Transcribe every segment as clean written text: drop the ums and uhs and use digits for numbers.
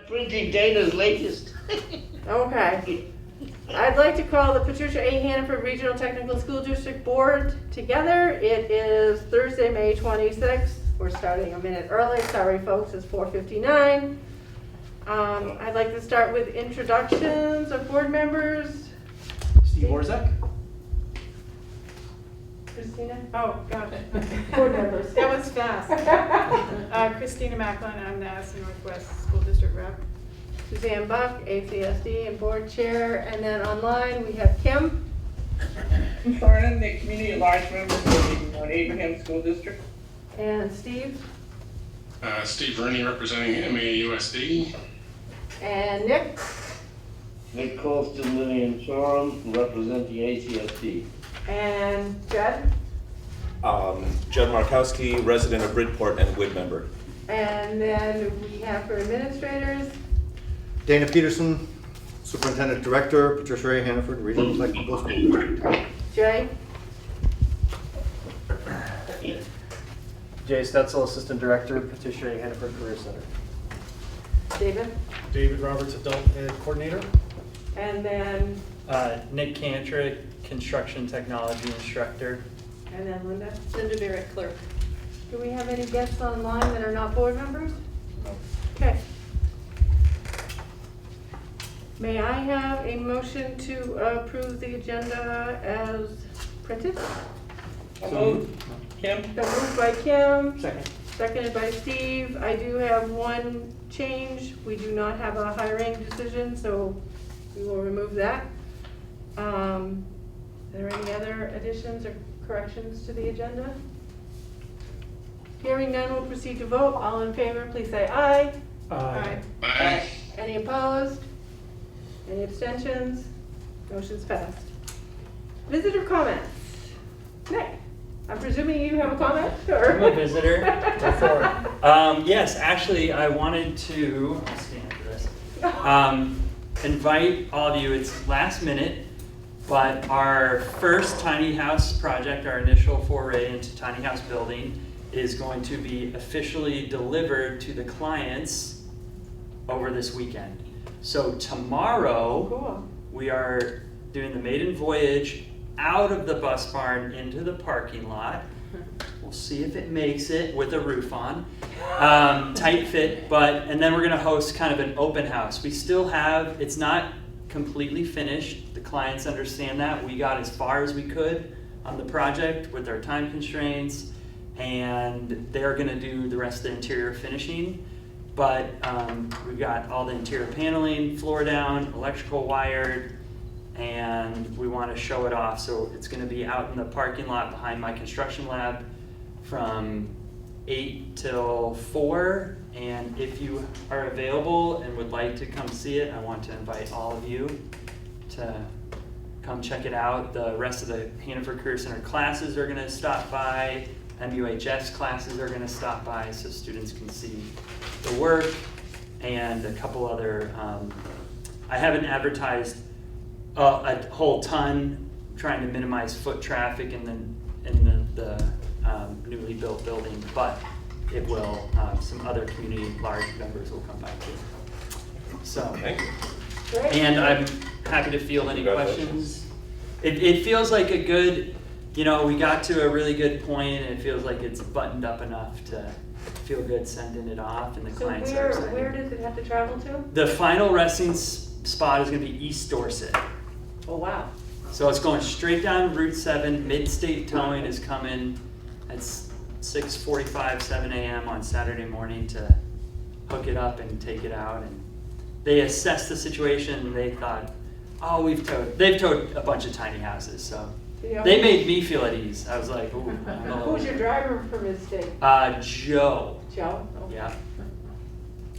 Printing Dana's latest. Okay. I'd like to call the Patricia A. Hannaford Regional Technical School District Board together. It is Thursday, May 26th. We're starting a minute early. Sorry, folks, it's 4:59. I'd like to start with introductions of board members. Steve Orzek. Christina? Oh, got it. Board members. That was fast. Christina Macklin, I'm the Aspen Northwest School District Rep. Suzanne Buck, ACSD and board chair. And then online we have Kim. Farnham, the community at large member for the Abraham School District. And Steve. Steve Verney representing MAUSD. And Nick. Nick Colston, Lillian Sorum, representing ACSD. And Judd. Judd Markowski, resident of Bridport and WID member. And then we have for administrators. Dana Peterson, Superintendent Director, Patricia A. Hannaford, Regional Technical School District. Jay. Jay Stetzel, Assistant Director, Patricia A. Hannaford Career Center. David. David Roberts, Adult Ed Coordinator. And then, Nick Cantrick, Construction Technology Instructor. and then Linda. Linda Barrett, Clerk. Do we have any guests online that are not board members? No. Okay. May I have a motion to approve the agenda as printed? So Kim? So moved by Kim, Second. seconded by Steve. I do have one change. We do not have a hiring decision, so we will remove that. Are there any other additions or corrections to the agenda? Hearing none, we'll proceed to vote. All in favor, please say aye. Aye. Aye. Any opposed? Any abstentions? Motion's passed. Visitor comments. Nick, I'm presuming you have a comment, or? I'm a visitor. Go for it. Yes, actually, I wanted to, I'll stand for this, invite all of you, it's last minute, but our first tiny house project, our initial foray into tiny house building, is going to be officially delivered to the clients over this weekend. So tomorrow, Cool. we are doing the maiden voyage out of the bus barn into the parking lot. We'll see if it makes it with a roof on. Tight fit, and then we're gonna host kind of an open house. We still have, it's not completely finished. The clients understand that. We got as far as we could on the project with our time constraints, and they're gonna do the rest of the interior finishing. But we've got all the interior paneling, floor down, electrical wired, and we want to show it off. So it's going to be out in the parking lot behind my construction lab from 8 till 4. And if you are available and would like to come see it, I want to invite all of you to come check it out. The rest of the Hannaford Career Center classes are going to stop by. MUHS classes are going to stop by so students can see the work, and a couple other, I haven't advertised a whole ton, trying to minimize foot traffic in the newly built building, but it will, some other community large members will come by too. So, Thank you. Great. and I'm happy to field any questions. It feels like a good, we got to a really good point, and it feels like it's buttoned up enough to feel good sending it off, and the So clients are excited. where does it have to travel to? The final resting spot is going to be East Dorset. Oh, wow. So it's going straight down Route 7. Mid-State Towing is coming at 6:45, 7 a.m. on Saturday morning to hook it up and take it out. And they assessed the situation, and they thought, oh, they've towed a bunch of tiny houses, so Yeah. they made me feel at ease. I was like, ooh. Who's your driver for Mid-State? Joe. Joe? Oh. Yeah.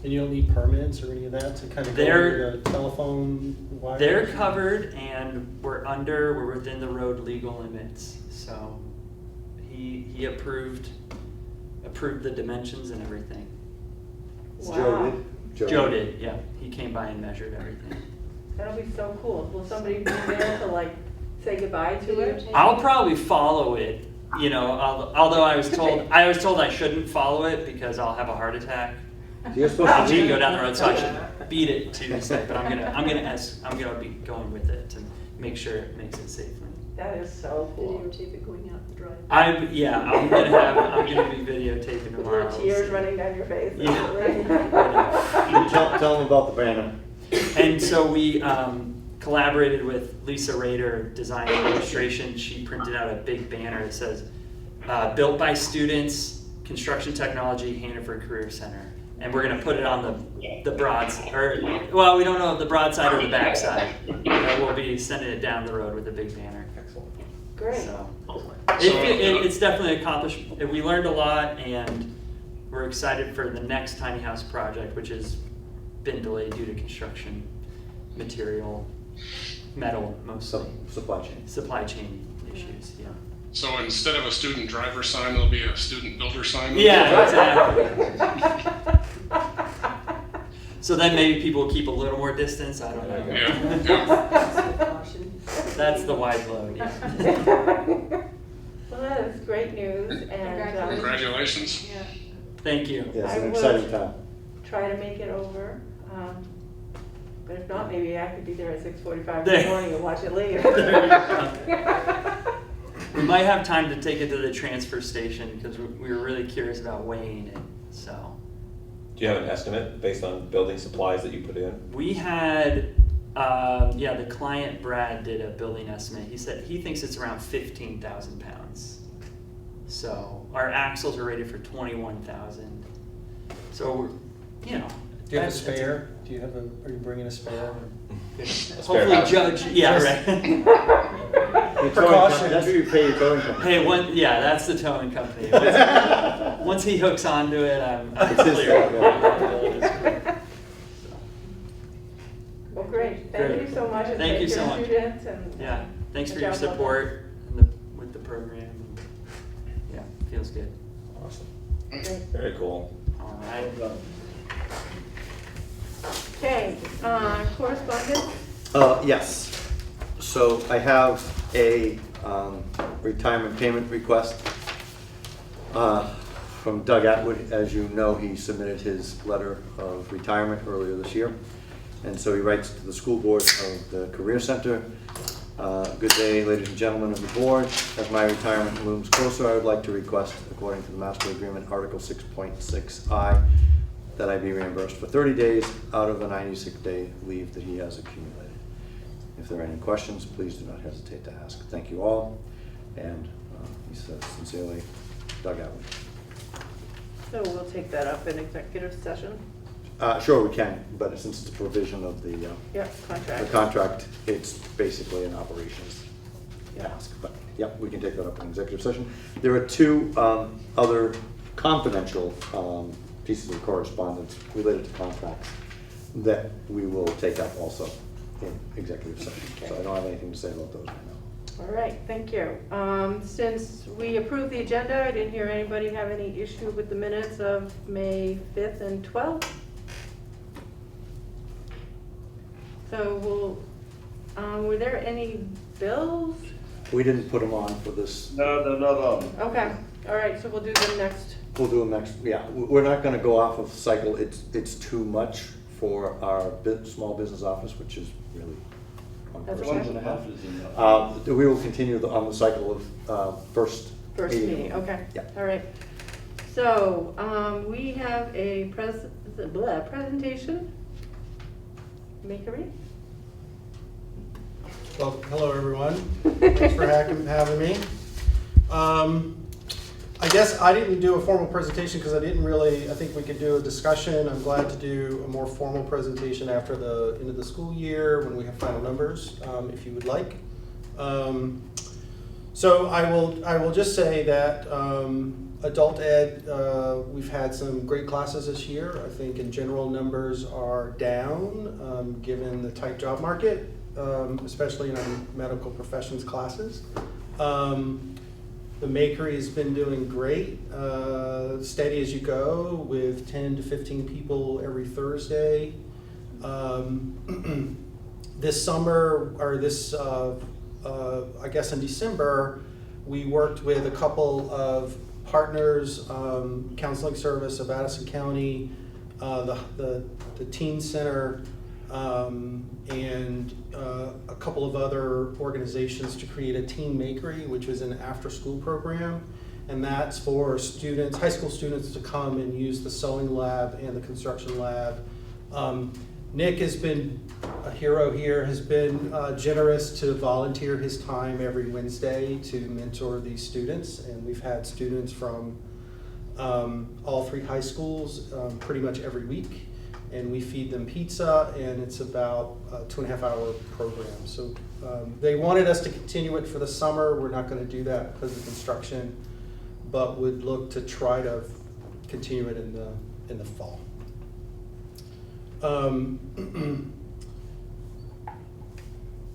And you don't need permits or any of that to kind of go They're- over the telephone wires? They're covered, and we're within the road legal limits. So he approved the dimensions and everything. Wow. Joe did, yeah. He came by and measured everything. That'll be so cool. Will somebody be there to say goodbye to it? I'll probably follow it, although I was told I shouldn't follow it because I'll have a heart attack. You're supposed I'm to gonna leave. go down the road, so I should beat it Tuesday, but I'm gonna be going with it to make sure it makes it safely. That is so cool. Videotape it going out the drive. I'm gonna be videotaping tomorrow. Little tears running down your face. Yeah. Tell them about the banner. And so we collaborated with Lisa Rader, Design and Illustration. She printed out a big banner that says, built by students, construction technology, Hannaford Career Center. And we're gonna put it on the broad side, well, we don't know if the broad side or the back side. We'll be sending it down the road with a big banner. Great. So it's definitely accomplished. We learned a lot, and we're excited for the next tiny house project, which has been delayed due to construction material, metal mostly, Supply chain. supply chain issues. Yeah. So instead of a student driver sign, there'll be a student builder sign? Yeah, exactly. So then maybe people will keep a little more distance. I don't know. Yeah. That's the wide load. Yeah. Well, that is great news, and Congratulations. Yeah. Thank you. Yeah, it's I an will- exciting time. try to make it over. But if not, maybe I could be there at 6:45 in the There. morning and watch it later. There you We might have time to take it to the transfer station because we were really curious about weighing it. So Do you have an estimate based on building supplies that you put in? we had, the client Brad did a building estimate. He said he thinks it's around 15,000 pounds. So our axles are rated for 21,000. So we're, Do you have a that's- spare? Are you bringing a spare? Hopefully, Judge. Yeah, right. Your towing Precaution. company, that's where you pay your towing company. Hey, that's the towing company. Once he hooks onto it, I'm It's his clear. fault, Well, great. Thank Great. you so much. and Thank you so your much. students and, Yeah, thanks good for your job, well support with the program. Yeah, feels good. Awesome. Great. Very cool. All right. Okay, correspondence? Yes. So I have a retirement payment request from Doug Atwood. As you know, he submitted his letter of retirement earlier this year. And so he writes to the school board of the Career Center. Good day, ladies and gentlemen of the board. As my retirement looms closer, I would like to request, according to the Master Agreement, Article 6.6I, that I be reimbursed for 30 days out of the 96-day leave that he has accumulated. If there are any questions, please do not hesitate to ask. Thank you all. And he says sincerely, Doug Atwood. So we'll take that up in executive session? Sure, we can, but since it's a provision of the Contract. contract, it's basically an operations task. But yeah, we can take that up in executive session. There are two other confidential pieces of correspondence related to contracts that we will take up also in executive session. So I don't have anything to say about those right now. All right, thank you. Since we approved the agenda, I didn't hear anybody have any issue with the minutes of May 5th and 12th. So were there any bills? We didn't put them on for this. No, they're not on. Okay, all right, so we'll do them next. We'll do them next. Yeah, we're not going to go off of cycle. It's too much for our small business office, which is really one That's person. okay. 1.5 is enough. We will continue on the cycle of first Meeting, okay. Yeah. All right. So, we have a presentation. Makery? Well, hello, everyone. Thanks for having me. I guess I didn't do a formal presentation because I think we could do a discussion. I'm glad to do a more formal presentation after the end of the school year when we have final numbers, if you would like. So I will just say that adult ed, we've had some great classes this year. I think in general numbers are down given the tight job market, especially in our medical professions classes. The Makery has been doing great, steady as you go with 10 to 15 people every Thursday. This summer, or this, I guess in December, we worked with a couple of partners, counseling service of Addison County, the teen center, and a couple of other organizations to create a teen makery, which is an after-school program. And that's for students, high school students, to come and use the sewing lab and the construction lab. Nick has been a hero here, has been generous to volunteer his time every Wednesday to mentor these students. And we've had students from all 3 high schools pretty much every week. And we feed them pizza, and it's about a 2.5-hour program. So they wanted us to continue it for the summer. We're not going to do that because of construction, but would look to try to continue it in the fall.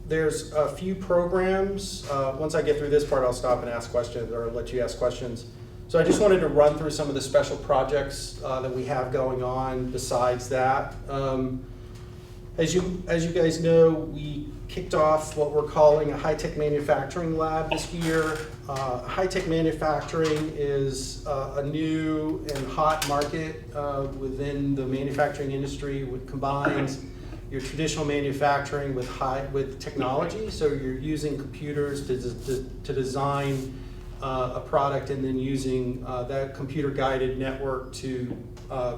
There's a few programs. Once I get through this part, I'll stop and ask questions, or let you ask questions. So I just wanted to run through some of the special projects that we have going on besides that. As you guys know, we kicked off what we're calling a high-tech manufacturing lab this year. High-tech manufacturing is a new and hot market within the manufacturing industry, which combines your traditional manufacturing with technology. So you're using computers to design a product, and then using that computer-guided network to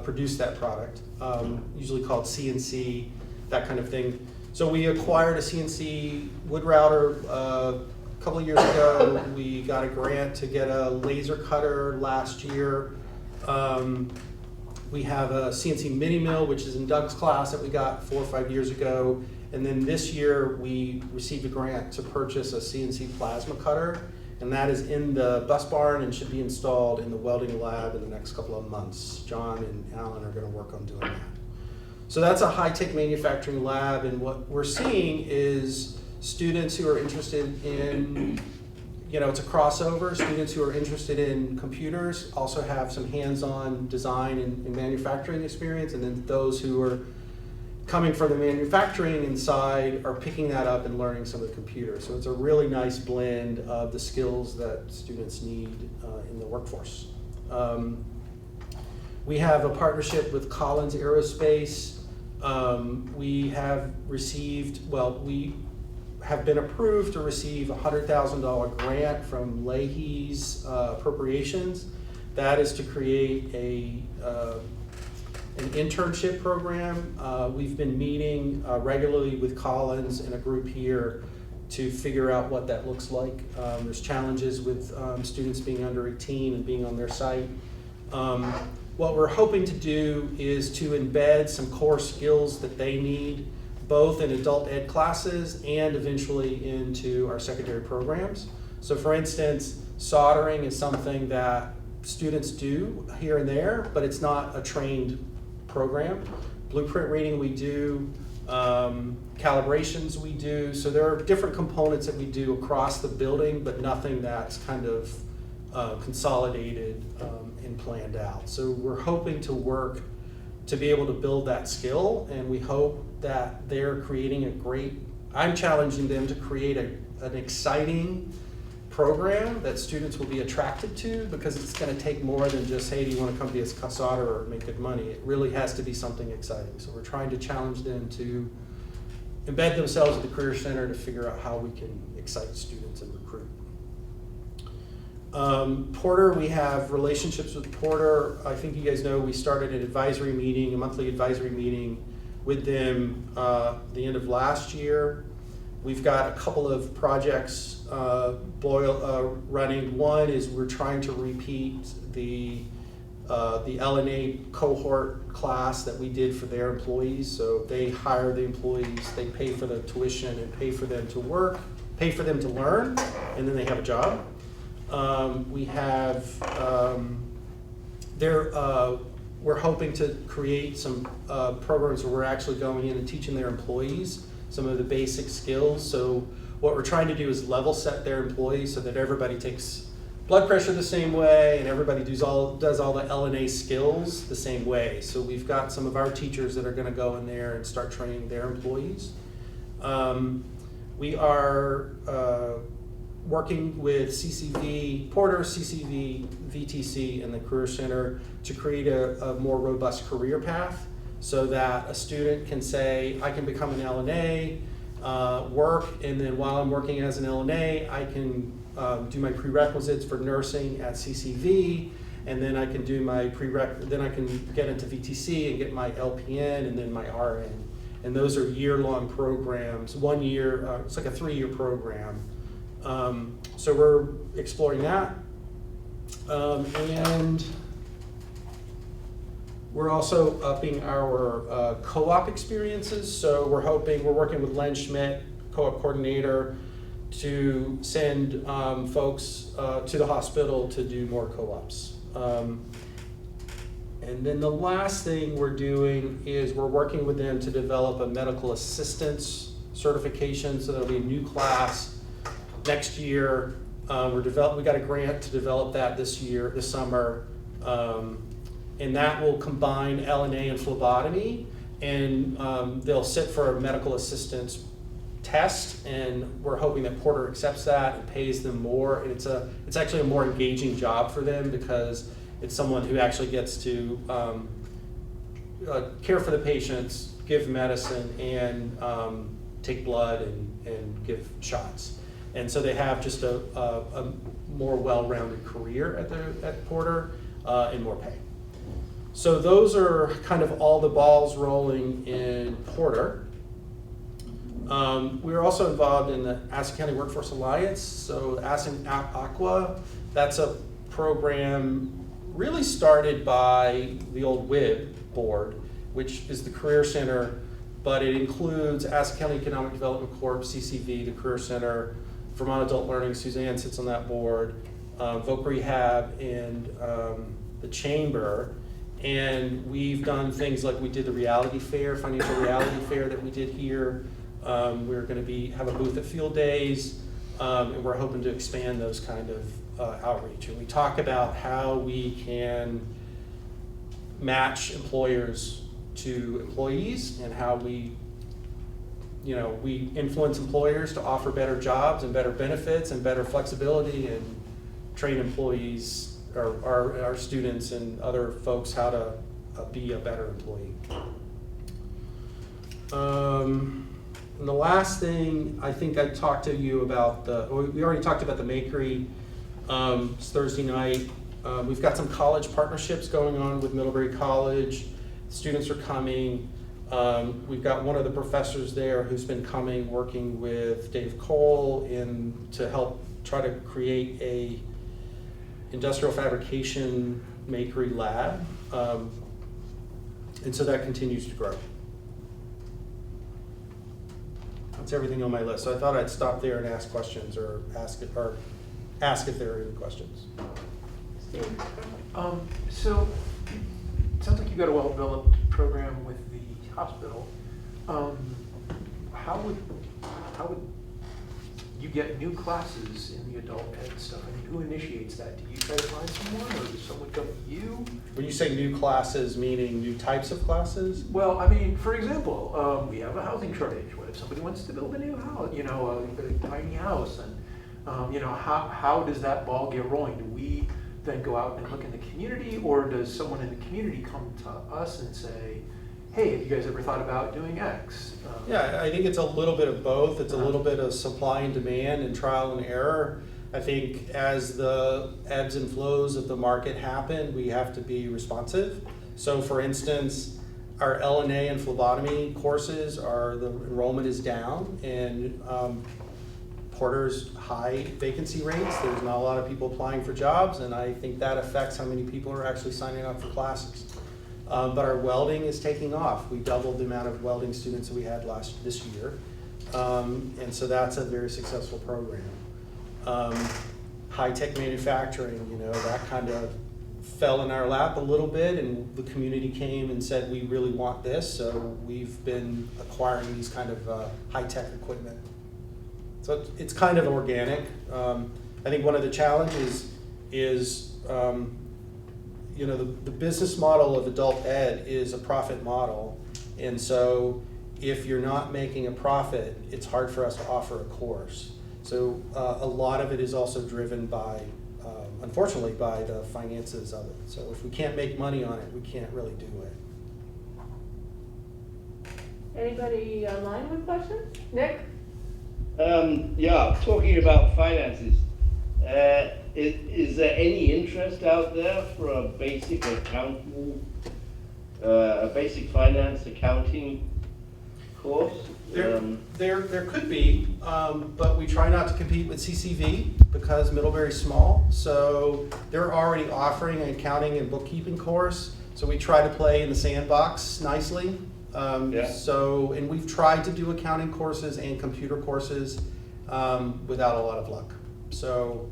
produce that product, usually called CNC, that kind of thing. So we acquired a CNC wood router a couple of years ago. We got a grant to get a laser cutter last year. We have a CNC mini mill, which is in Doug's class, that we got 4 or 5 years ago. And then this year we received a grant to purchase a CNC plasma cutter. And that is in the bus barn and should be installed in the welding lab in the next couple of months. John and Alan are going to work on doing that. So that's a high-tech manufacturing lab, and what we're seeing is students who are interested in, it's a crossover. Students who are interested in computers also have some hands-on design and manufacturing experience, and then those who are coming from the manufacturing inside are picking that up and learning some of the computers. So it's a really nice blend of the skills that students need in the workforce. We have a partnership with Collins Aerospace. We have been approved to receive a $100,000 grant from Leahy's appropriations. That is to create an internship program. We've been meeting regularly with Collins and a group here to figure out what that looks like. There's challenges with students being under 18 and being on their site. What we're hoping to do is to embed some core skills that they need, both in adult ed classes and eventually into our secondary programs. So for instance, soldering is something that students do here and there, but it's not a trained program. Blueprint reading we do, calibrations we do. So there are different components that we do across the building, but nothing that's kind of consolidated and planned out. So we're hoping to work to be able to build that skill, and we hope that they're creating I'm challenging them to create an exciting program that students will be attracted to, because it's going to take more than just, hey, do you want to come be a solderer or make good money? It really has to be something exciting. So we're trying to challenge them to embed themselves at the Career Center to figure out how we can excite students and recruit. Porter, we have relationships with Porter. I think you guys know we started an advisory meeting, a monthly advisory meeting with them the end of last year. We've got a couple of projects running. One is we're trying to repeat the LNA cohort class that we did for their employees. So they hire the employees, they pay for the tuition and pay for them to work, pay for them to learn, and then they have a job. We have, we're hoping to create some programs where we're actually going in and teaching their employees some of the basic skills. So what we're trying to do is level set their employees so that everybody takes blood pressure the same way and everybody does all the LNA skills the same way. So we've got some of our teachers that are going to go in there and start training their employees. We are working with CCV, Porter, CCV, VTC and the Career Center to create a more robust career path so that a student can say, I can become an LNA, work, and then while I'm working as an LNA, I can do my prerequisites for nursing at CCV, and then I can do my then I can get into VTC and get my LPN and then my RN. And those are year-long programs, 1 year, it's like a 3-year program. So we're exploring that. And we're also upping our co-op experiences. So we're working with Len Schmidt, co-op coordinator, to send folks to the hospital to do more co-ops. And then the last thing we're doing is we're working with them to develop a medical assistance certification. So there'll be a new class next year. We got a grant to develop that this summer. And that will combine LNA and phlebotomy. And they'll sit for a medical assistance test, and we're hoping that Porter accepts that and pays them more. And it's actually a more engaging job for them because it's someone who actually gets to care for the patients, give medicine, and take blood and give shots. And so they have just a more well-rounded career at Porter and more pay. So those are kind of all the balls rolling in Porter. We are also involved in the Aspen County Workforce Alliance. So Aspen Aqua, that's a program really started by the old WIB board, which is the Career Center, but it includes Aspen County Economic Development Corp, CCV, the Career Center, Vermont Adult Learning, Suzanne sits on that board, Voc Rehab, and the Chamber. And we've done things like we did the reality fair, financial reality fair that we did here. We're going to have a booth at Field Days, and we're hoping to expand those kind of outreach. And we talk about how we can match employers to employees and how we influence employers to offer better jobs and better benefits and better flexibility and train employees or our students and other folks how to be a better employee. And the last thing I think I talked to you about, we already talked about the Makery. It's Thursday night. We've got some college partnerships going on with Middlebury College. Students are coming. We've got one of the professors there who's been coming, working with Dave Cole to help try to create a industrial fabrication Makery lab. And so that continues to grow. That's everything on my list. So I thought I'd stop there and ask questions or ask if there are any questions. Steve? So it sounds like you've got a well-developed program with the hospital. How would you get new classes in the adult ed stuff? I mean, who initiates that? Do you try to find someone, or does someone come to you? When you say new classes, meaning new types of classes? Well, I mean, for example, we have a housing shortage. What if somebody wants to build a new house, a tiny house, and how does that ball get rolling? Do we then go out and look in the community, or does someone in the community come to us and say, hey, have you guys ever thought about doing X? Yeah, I think it's a little bit of both. It's a little bit of supply and demand and trial and error. I think as the ebbs and flows of the market happen, we have to be responsive. So for instance, our LNA and phlebotomy courses the enrollment is down, and Porter's high vacancy rates. There's not a lot of people applying for jobs, and I think that affects how many people are actually signing up for classes. But our welding is taking off. We doubled the amount of welding students that we had this year. And so that's a very successful program. High-tech manufacturing, that kind of fell in our lap a little bit, and the community came and said, we really want this. So we've been acquiring these kind of high-tech equipment. So it's kind of organic. I think one of the challenges is the business model of adult ed is a profit model. And so if you're not making a profit, it's hard for us to offer a course. So a lot of it is also driven by unfortunately, by the finances of it. So if we can't make money on it, we can't really do it. Anybody online with questions? Nick? Yeah, talking about finances, is there any interest out there for a basic accounting, a basic finance accounting course? There could be, but we try not to compete with CCV because Middlebury's small. So they're already offering an accounting and bookkeeping course. So we try to play in the sandbox nicely. So, and we've tried to do accounting courses and computer courses without a lot of luck. So,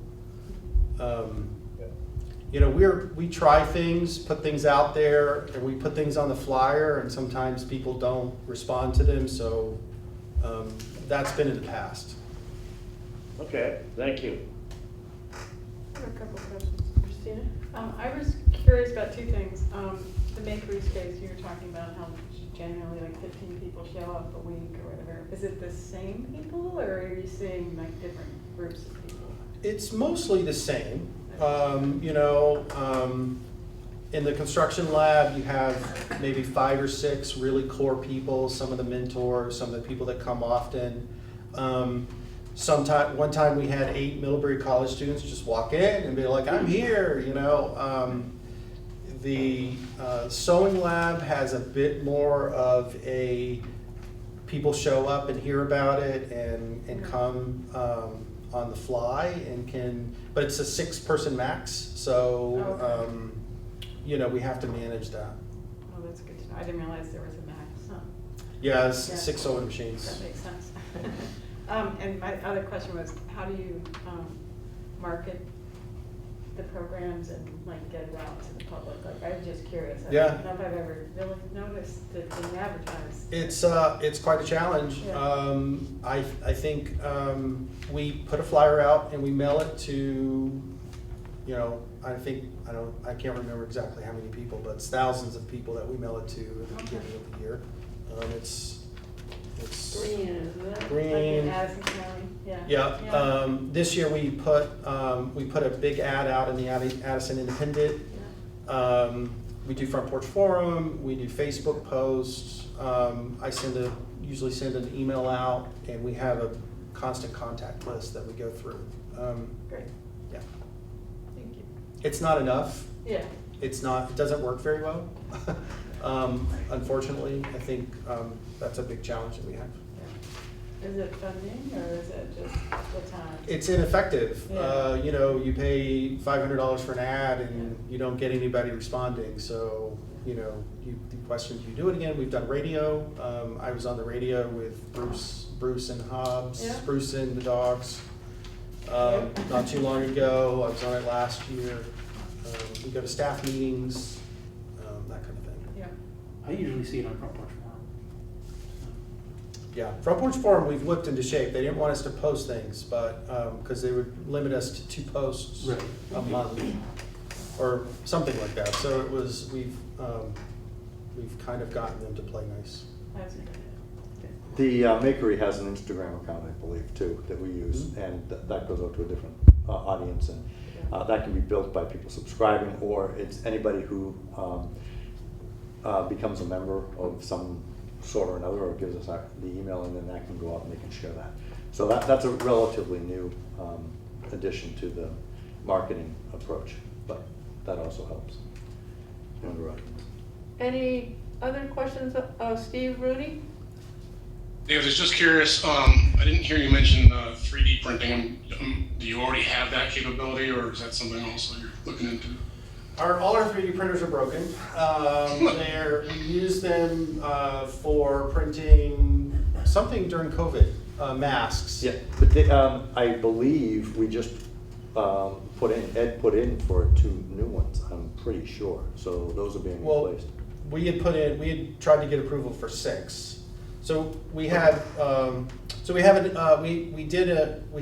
you know, we try things, put things out there, and we put things on the flyer, and sometimes people don't respond to them. So that's been in the past. Okay, thank you. I have a couple of questions. Christina? I was curious about two things. The Makeries case, you were talking about how generally like 15 people show up a week or whatever. Is it the same people, or are you seeing like different groups of people? It's mostly the same. You know, in the construction lab, you have maybe 5 or 6 really core people, some of the mentors, some of the people that come often. One time we had 8 Middlebury College students just walk in and be like, I'm here, you know. The sewing lab has a bit more of a, people show up and hear about it and come on the fly and can, but it's a 6-person max, so you know, we have to manage that. Oh, that's good to know. I didn't realize there was a max. Huh. Yeah, it's 6 sewing machines. That makes sense. And my other question was, how do you market the programs and like get it out to the public? Like, I'm just curious. I don't know if I've ever really noticed it being advertised. It's quite a challenge. Yeah. I think we put a flyer out and we mail it to, you know, I can't remember exactly how many people, but it's thousands of people that we mail it to at the beginning of the year. It's Green, isn't it? Green. Like in Addison County, yeah. Yeah. This year we put a big ad out in the Addison Independent. Yeah. We do Front Porch Forum. We do Facebook posts. I usually send an email out, and we have a constant contact list that we go through. Great. Yeah. Thank you. It's not enough. Yeah. It doesn't work very well. Unfortunately, I think that's a big challenge that we have. Yeah. Is it funding or is it just the time? It's ineffective. Yeah. You know, you pay $500 for an ad and you don't get anybody responding. So, you know, the question, do you do it again? We've done radio. I was on the radio with Bruce and Hobbs, Yeah. Bruce and the dogs. Not too long ago. I was on it last year. We go to staff meetings, that kind of thing. Yeah. I usually see it on Front Porch Forum. Yeah, Front Porch Forum, we've whipped into shape. They didn't want us to post things, but, because they would limit us to 2 posts a month, or something like that. So it was, we've kind of gotten them to play nice. That's good. The Makery has an Instagram account, I believe, too, that we use, and that goes out to a different audience, and that can be built by people subscribing, or it's anybody who becomes a member of some sort or another, or gives us the email, and then that can go out and they can share that. So that's a relatively new addition to the marketing approach, but that also helps. Any other questions? Steve, Rudy? Dave, I was just curious, I didn't hear you mention 3D printing. Do you already have that capability, or is that something also you're looking into? All our 3D printers are broken. We use them for printing something during COVID, masks. Yeah, but I believe we just Ed put in for 2 new ones, I'm pretty sure. So those are being replaced. We had tried to get approval for 6. So we had, we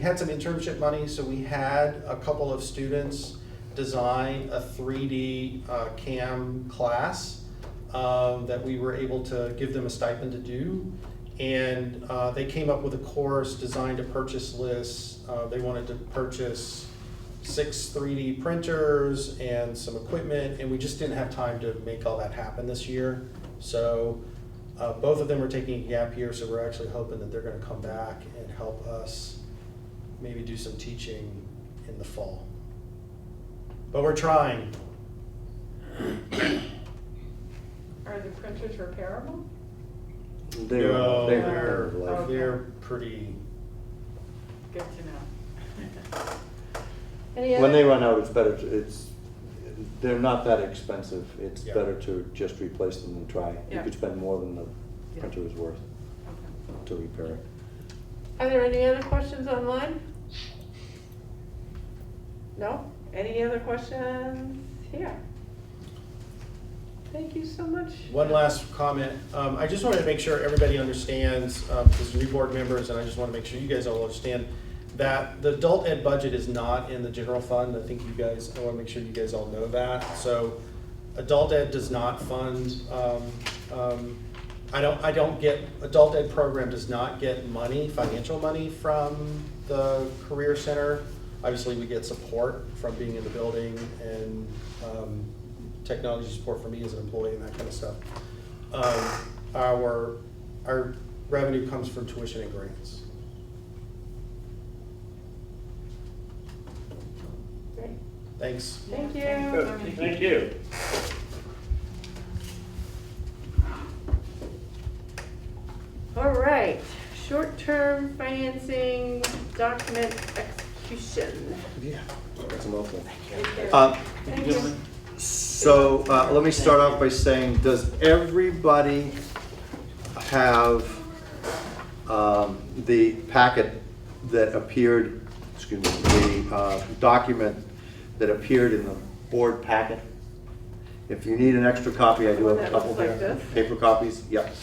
had some internship money, so we had a couple of students design a 3D CAM class that we were able to give them a stipend to do. And they came up with a course, designed a purchase list. They wanted to purchase 6 3D printers and some equipment, and we just didn't have time to make all that happen this year. So both of them are taking a gap year, so we're actually hoping that they're going to come back and help us maybe do some teaching in the fall. But we're trying. Are the printers repairable? No, they're they're pretty. Good to know. Any when other? they run out, it's better to, they're not that expensive. It's Yeah. better to just replace them than try. You Yeah. could spend more than the Yeah. printer is worth Okay. to repair it. Are there any other questions online? No? Any other questions here? Thank you so much. One last comment. I just wanted to make sure everybody understands, because new board members, and I just want to make sure you guys all understand that the adult ed budget is not in the general fund. I think you guys, I want to make sure you guys all know that. So adult ed does not fund, I don't get, adult ed program does not get money, financial money from the Career Center. Obviously, we get support from being in the building and technology support for me as an employee and that kind of stuff. Our revenue comes from tuition and grants. Great. Thanks. Thank you. Good, thank you. All right, short-term financing document execution. Yeah, that's a mouthful. Thank you. So let me start off by saying, does everybody have the packet that appeared, excuse me, the document that appeared in the board packet? If you need an extra copy, I do have a That couple looks like here. this? Paper copies, yep,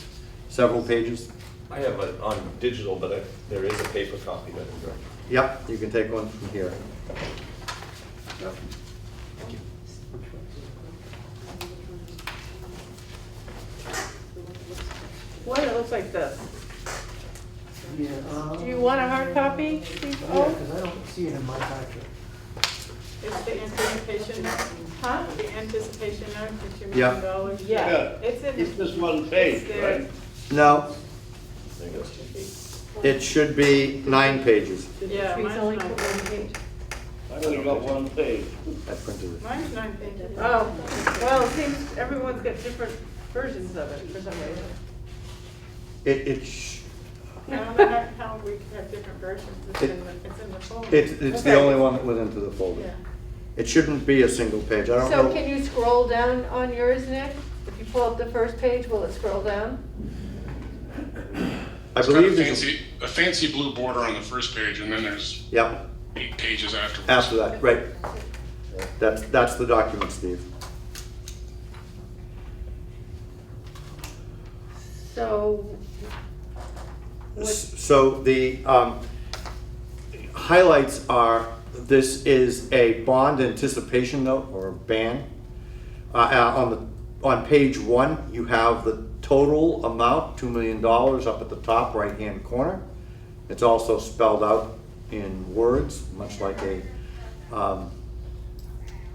several pages. I have it on digital, but there is a paper copy that is right. Yep, you can take one from here. One that looks like this. Yeah. Do you want a hard copy, Steve? Yeah, Oh, because I don't see it in my packet. It's the anticipation note. huh? The anticipation note for $2 Yeah. million. Yeah. It's in. It's just one page, It's there. right? No, There you go. it should be 9 pages. Yeah, Trees only mine's put nine. one page. I only got one page. I printed it. Mine's 9 pages. Oh, well, it seems everyone's got different versions of it for some reason. I don't know how we could have different versions. It's in the folder. It's the only one that went into the folder. Yeah. It shouldn't be a single page, I don't So know. can you scroll down on yours, Nick? If you pull up the first page, will it scroll down? I It's got believe there's, a fancy blue border on the first page, and then there's yeah, 8 pages afterwards. after that, right. That's the document, Steve. So, what, So the highlights are, this is a bond anticipation note or a ban. On page 1, you have the total amount, $2 million, up at the top right-hand corner. It's also spelled out in words, much like a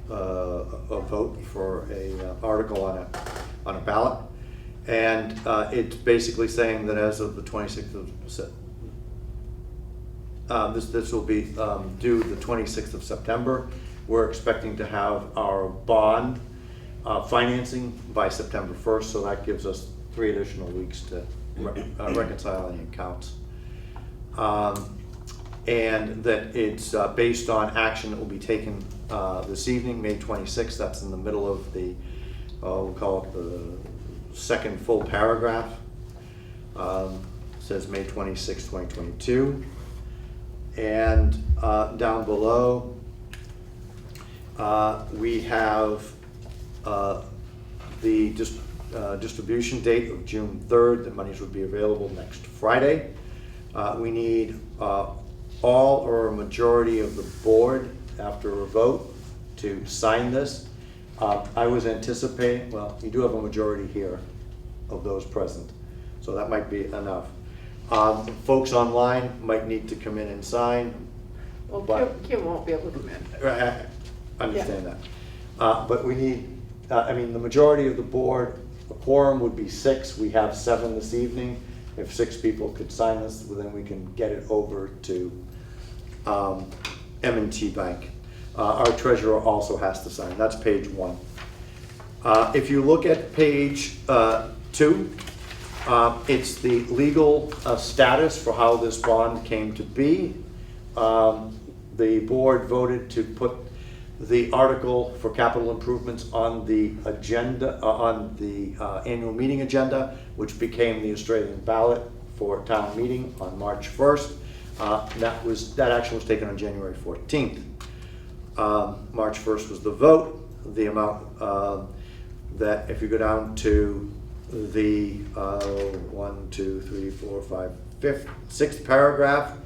vote for a article on a ballot. And it's basically saying that as of the 26th of this will be due the 26th of September. We're expecting to have our bond financing by September 1st, so that gives us 3 additional weeks to reconcile any accounts. And that it's based on action that will be taken this evening, May 26th. That's in the middle of the, we'll call it the second full paragraph. Says May 26, 2022. And down below, we have the distribution date of June 3rd. The monies would be available next Friday. We need all or a majority of the board, after a vote, to sign this. I was anticipating, well, you do have a majority here of those present, so that might be enough. Folks online might need to come in and sign. Well, But- Kim won't be able to come in. I understand that. But we need, I mean, the majority of the board, the quorum would be 6. We have 7 this evening. If 6 people could sign this, well, then we can get it over to M&T Bank. Our treasurer also has to sign. That's page 1. If you look at page 2, it's the legal status for how this bond came to be. The board voted to put the article for capital improvements on the agenda, on the annual meeting agenda, which became the Australian ballot for town meeting on March 1st. That action was taken on January 14th. March 1st was the vote. The amount that, if you go down to the 6th paragraph,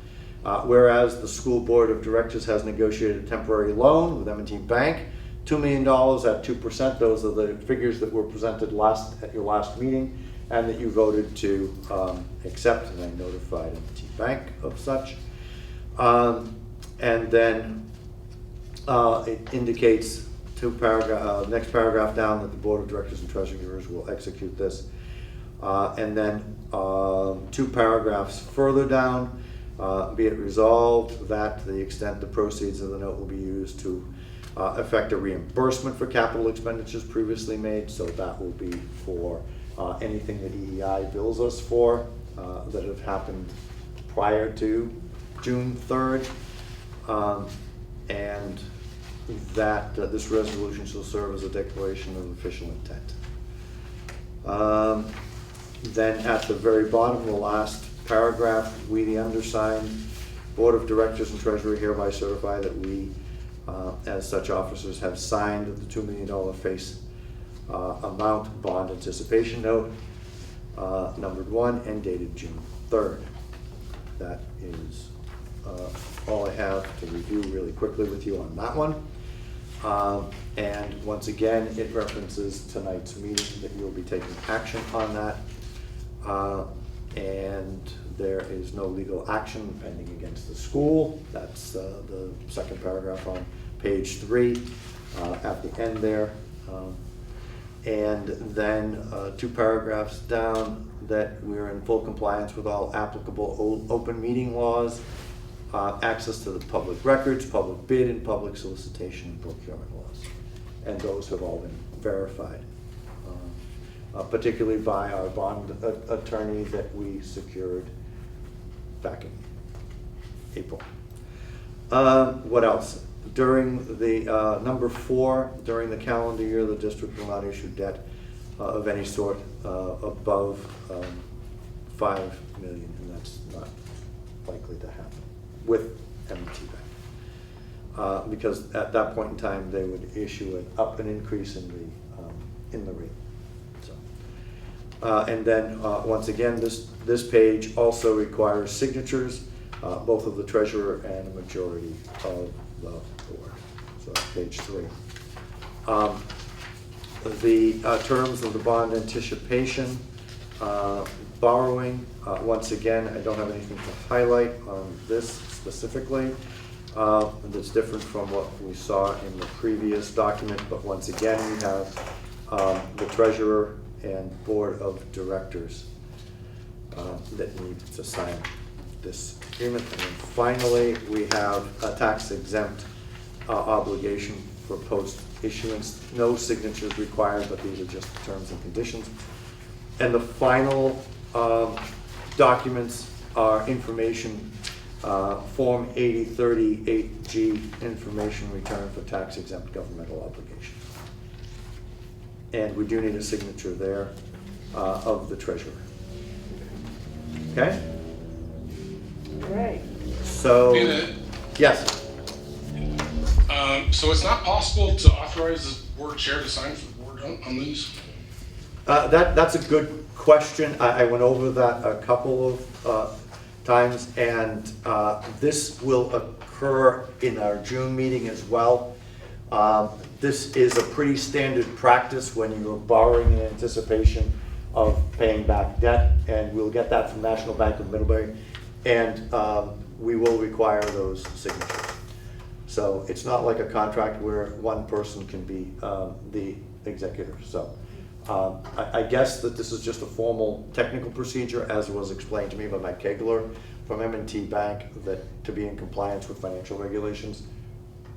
whereas the school board of directors has negotiated a temporary loan with M&T Bank, $2 million at 2%. Those are the figures that were presented at your last meeting, and that you voted to accept, and I notified M&T Bank of such. And then it indicates next paragraph down, that the board of directors and treasurers will execute this. And then 2 paragraphs further down, be it resolved that to the extent the proceeds of the note will be used to effect a reimbursement for capital expenditures previously made, so that will be for anything that EEI bills us for that have happened prior to June 3rd, and that this resolution shall serve as a declaration of official intent. Then at the very bottom, the last paragraph, we, the undersigned board of directors and treasurer, hereby certify that we, as such officers, have signed the $2 million face amount bond anticipation note, numbered 1 and dated June 3rd. That is all I have to review really quickly with you on that one. And once again, it references tonight's meeting, that you'll be taking action on that. And there is no legal action pending against the school. That's the second paragraph on page 3 at the end there. And then 2 paragraphs down, that we're in full compliance with all applicable open meeting laws, access to the public records, public bid, and public solicitation and procurement laws. And those have all been verified, particularly by our bond attorney that we secured back in April. What else? During the number 4, during the calendar year, the district will not issue debt of any sort above $5 million, and that's not likely to happen with M&T Bank, because at that point in time they would issue an increase in the rate. So, and then once again, this page also requires signatures, both of the treasurer and a majority of the board. So that's page 3. The terms of the bond anticipation borrowing, once again, I don't have anything to highlight on this specifically. That's different from what we saw in the previous document, but once again, we have the treasurer and board of directors that need to sign this agreement. And then finally, we have a tax exempt obligation for post-issuance. No signatures required, but these are just the terms and conditions. And the final documents are information, Form 8038G, information return for tax exempt governmental obligations. And we do need a signature there of the treasurer. Okay? Right. So, David, yes. so it's not possible to authorize the board chair to sign for the board on these? That's a good question. I went over that a couple of times, and this will occur in our June meeting as well. This is a pretty standard practice when you're borrowing in anticipation of paying back debt, and we'll get that from National Bank of Middlebury, and we will require those signatures. So it's not like a contract where one person can be the executor. So I guess that this is just a formal technical procedure, as was explained to me by Mike Kegler from M&T Bank, that to be in compliance with financial regulations,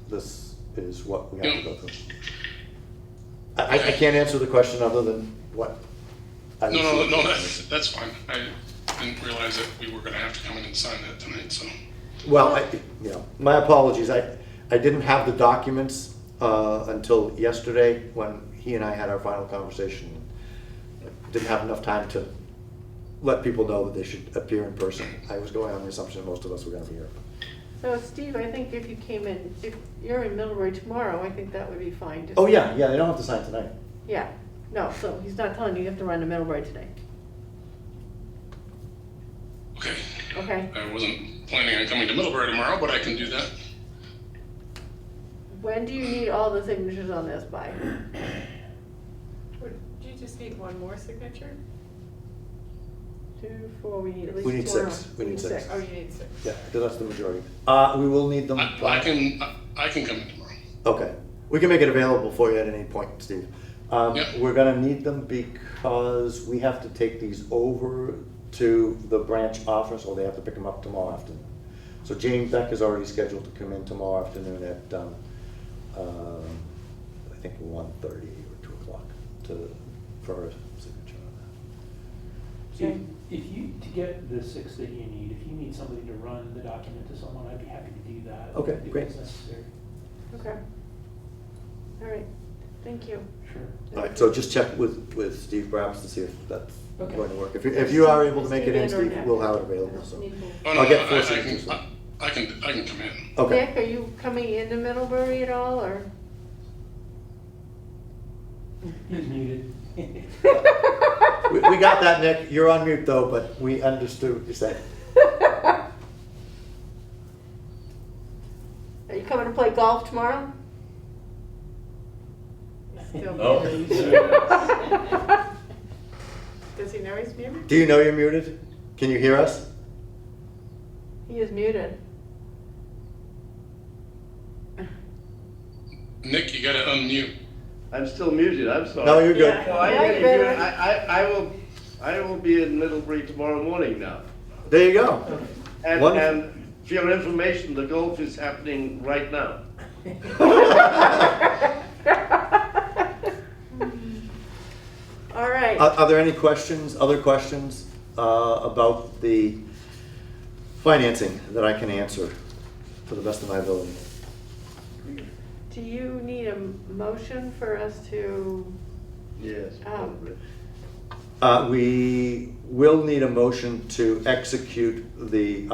this is what we have to go through. I can't answer the question other than what I received. No, that's fine. I didn't realize that we were gonna have to come in and sign that tonight, so. Well, my apologies. I didn't have the documents until yesterday when he and I had our final conversation. Didn't have enough time to let people know that they should appear in person. I was going on the assumption that most of us were going to be here. So Steve, I think if you came in, if you're in Middlebury tomorrow, I think that would be fine. Oh yeah, they don't have to sign tonight. Yeah, no, so he's not telling you have to run to Middlebury today. Okay. Okay, I wasn't planning on coming to Middlebury tomorrow, but I can do that. when do you need all the signatures on this by? Do you just need one more signature? 2, 4, we need at least We need 2 six. We need six. Oh, you need 6. Yeah, that's the majority. We will need them. I can come in tomorrow. Okay, we can make it available for you at any point, Steve. Yeah. We're gonna need them because we have to take these over to the branch office, or they have to pick them up tomorrow afternoon. So Jane Beck is already scheduled to come in tomorrow afternoon at, I think 1:30 or 2 o'clock for her signature on that. To get the 6 that you need, if you need somebody to run the document to someone, I'd be happy to do that. Okay, if great. it's necessary. Okay. All right, thank you. Sure. All right, so just check with Steve perhaps to see if that's Okay. going to work. If you are able to make it in, Steve in or Steve, Nick? we'll have it available, so. Oh, no, I'll get 4 I signatures. can come in. Okay. Nick, are you coming into Middlebury at all, or? He's muted. We got that, Nick. You're on mute though, but we understood what you said. Are you coming to play golf tomorrow? Still Oh. muted. Does he know he's muted? Do you know you're muted? Can you hear us? He is muted. Nick, you gotta unmute. I'm still muted, I'm sorry. No, you're good. Yeah. No, I Yeah, get you you. better. I will be in Middlebury tomorrow morning now. There you go. And Wonderful. for your information, the golf is happening right now. All right. Are there any questions, other questions about the financing that I can answer to the best of my ability? Do you need a motion for us to, Yes. We will need a motion to execute the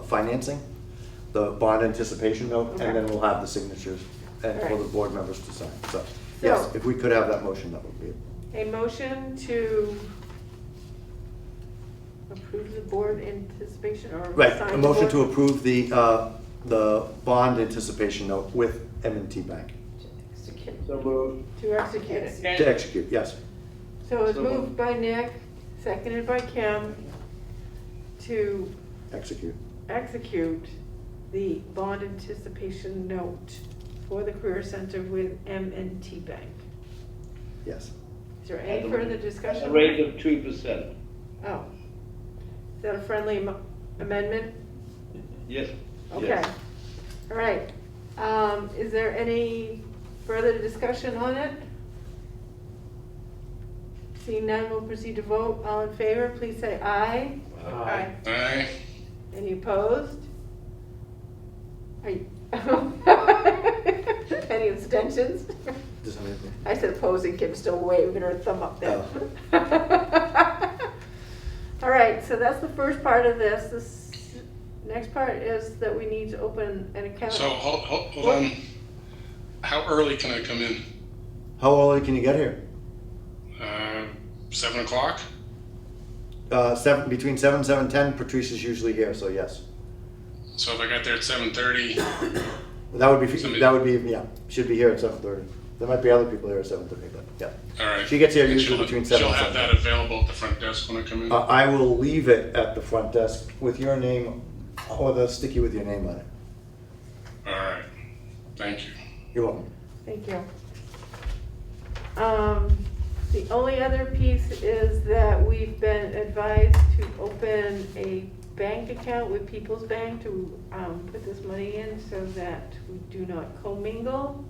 financing, the bond anticipation note, Okay. and then we'll have the signatures and for the Alright. board members to sign. So, yes, So- if we could have that motion, that would be. a motion to approve the board anticipation or Right, sign a the motion board? to approve the bond anticipation note with M&T Bank. So moved. To execute it. To execute, yes. So it's So moved moved. by Nick, seconded by Kim, to Execute. execute the bond anticipation note for the Career Center with M&T Bank. Yes. Is there any further At discussion? a rate of 2%. Oh. Is that a friendly amendment? Yes. Okay. Yes. All right. Is there any further discussion on it? Seeing none, we'll proceed to vote. All in favor, please say aye. Aye. Aye. Any opposed? Are you- Any abstentions? Does somebody- I said opposing, Kim's still waving her thumb up there. All right, so that's the first part of this. This next part is that we need to open an account. So, hold on. How early can I come in? How early can you get here? 7 o'clock? Between 7 and 7:10, Patrice is usually here, so yes. So if I got there at 7:30, That would be, Somebody- yeah, should be here at 7:30. There might be other people here at 7:30, but yeah. all right. She gets here And usually she'll- between 7 and She'll have 7:30. that available at the front desk when I come in? I will leave it at the front desk with your name, or the sticky with your name on it. Thank you. You're welcome. Thank you. The only other piece is that we've been advised to open a bank account with People's Bank to put this money in so that we do not commingle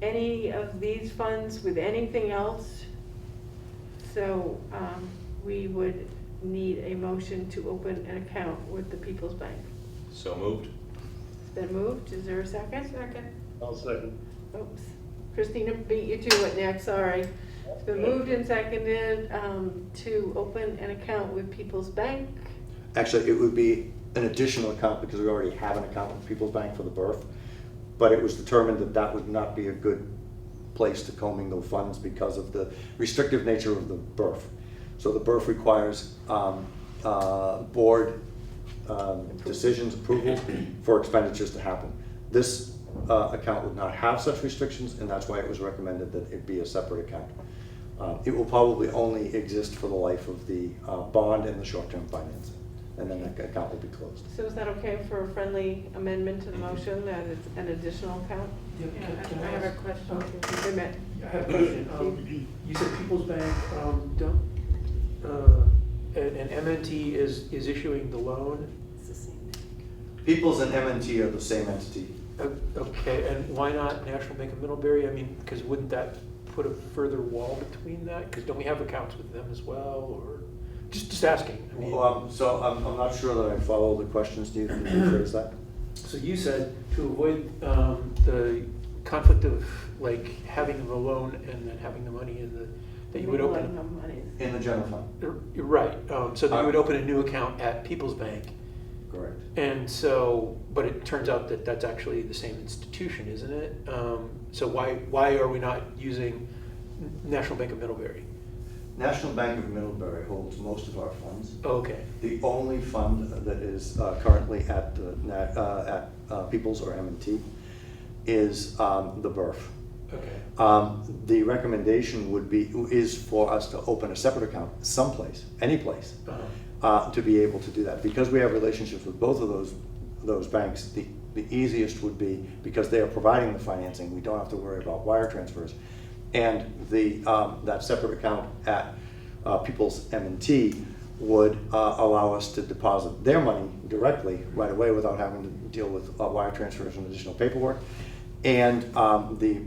any of these funds with anything else. So we would need a motion to open an account with the People's Bank. So moved. It's been moved. Is there a second? Second. I'll second. Oops. Christina beat you to it, Nick, sorry. It's been moved and seconded to open an account with People's Bank. Actually, it would be an additional account because we already have an account with People's Bank for the birth. But it was determined that that would not be a good place to commingle funds because of the restrictive nature of the birth. So the birth requires board decisions, approval for expenditures to happen. This account would not have such restrictions, and that's why it was recommended that it be a separate account. It will probably only exist for the life of the bond and the short-term financing, and then that account will be closed. So is that okay for a friendly amendment to the motion that it's an additional account? Yeah, can I have a question. Wait a minute. I have a question. You said People's Bank, and MNT is issuing the loan? It's the same thing. People's and M&T are the same entity. Okay, and why not National Bank of Middlebury? I mean, because wouldn't that put a further wall between that? Because don't we have accounts with them as well, or, just asking? I mean, So I'm not sure that I follow the question, Steve. Can you rephrase that? So you said to avoid the conflict of like having the loan and then having the money in the, that you would open. In the general fund. Right, so that you would open a new account at People's Bank. Correct. And so, but it turns out that that's actually the same institution, isn't it? So why are we not using National Bank of Middlebury? National Bank of Middlebury holds most of our funds. Okay. The only fund that is currently at People's or M&T is the BRF. Okay. The recommendation is for us to open a separate account someplace, any place, to be able to do that. Because we have relationships with both of those banks, the easiest would be, because they are providing the financing, we don't have to worry about wire transfers. And that separate account at People's M&T would allow us to deposit their money directly right away without having to deal with wire transfers and additional paperwork. And the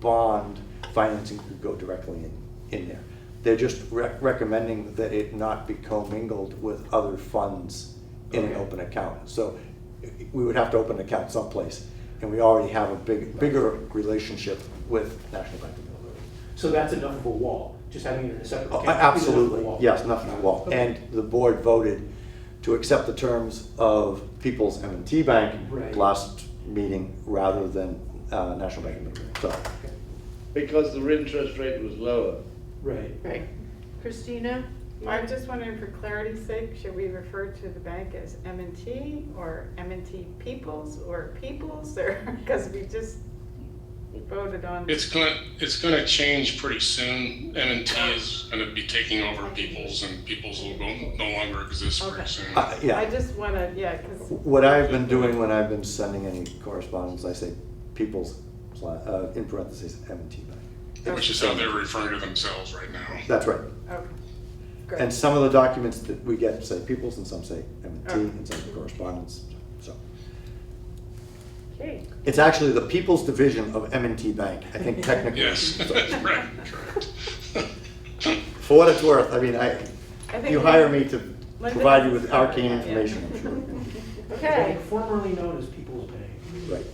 bond financing could go directly in there. They're just recommending that it not be commingled with other funds in an open account. So we would have to open an account someplace, and we already have a bigger relationship with National Bank of Middlebury. So that's enough of a wall, just having it in a separate account? Absolutely, is enough of a wall. yes, nothing at all. Okay. And the board voted to accept the terms of People's M&T Bank Right. last meeting rather than National Bank of Middlebury. So. Because the interest rate was lower. Right. Right. Christina? I'm just wondering, for clarity's sake, should we refer to the bank as M&T or M&T Peoples or Peoples, or, because we just voted on. It's gonna change pretty soon. M&T is gonna be taking over People's, and People's will no longer exist Okay. pretty soon. Yeah. I just wanna, yeah, because. What I've been doing when I've been sending any correspondence, I say People's, in parentheses, M&T Bank. Which is how they're referring to themselves right now. That's right. Okay, great. And some of the documents that we get say People's and some say M&T Okay. and some correspondence, so. Okay. It's actually the People's Division of M&T Bank, I think technically. Yes, right, correct. For what it's worth, I mean, think you we- hire me to Linda provide you does with cover arcane that, yeah. information, I'm sure. Okay. Formerly known as People's Bank. Right.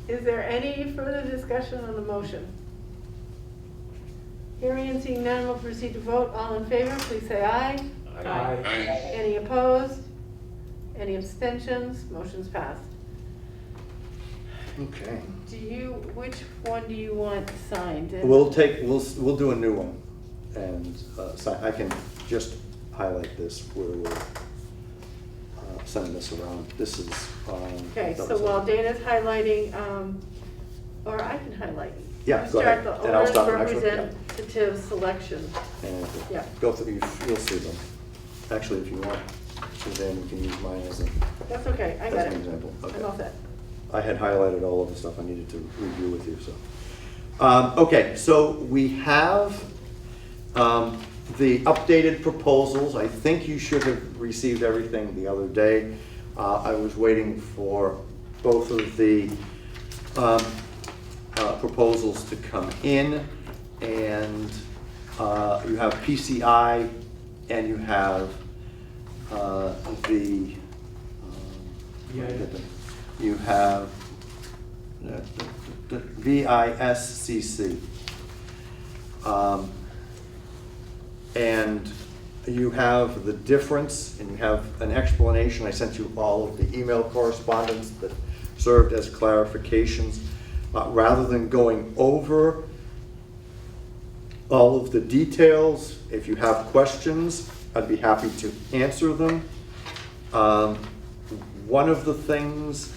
Is there any further discussion on the motion? Hearing and seeing none, we'll proceed to vote. All in favor, please say aye. Aye. Any opposed? Any abstentions? Motion's passed. Okay. Which one do you want signed? We'll do a new one, and I can just highlight this where we'll send this around. This is. Okay, so while Dana's highlighting, or I can highlight. Yeah, You go ahead, Start and the I'll owner's start the next one, yeah. representative selection. And Yeah. go through, you'll see them. Actually, if you want, Suzanne, you can use mine as That's okay, I got an it. example. Okay. I'm all set. I had highlighted all of the stuff I needed to review with you, so. Okay, so we have the updated proposals. I think you should have received everything the other day. I was waiting for both of the proposals to come in, and you have PCI and you have you have the VISCC. And you have the difference, and you have an explanation. I sent you all of the email correspondence that served as clarifications. Rather than going over all of the details, if you have questions, I'd be happy to answer them. One of the things,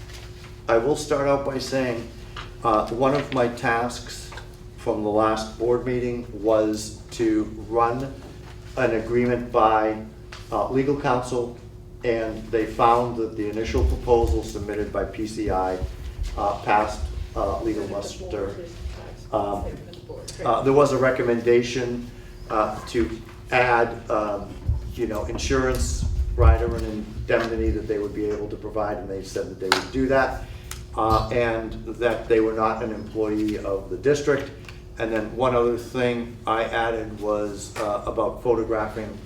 I will start out by saying, one of my tasks from the last board meeting was to run an agreement by legal counsel, and they found that the initial proposal submitted by PCI passed legal muster. There was a recommendation to add, insurance rider and indemnity that they would be able to provide, and they said that they would do that, and that they were not an employee of the district. And then one other thing I added was about photographing.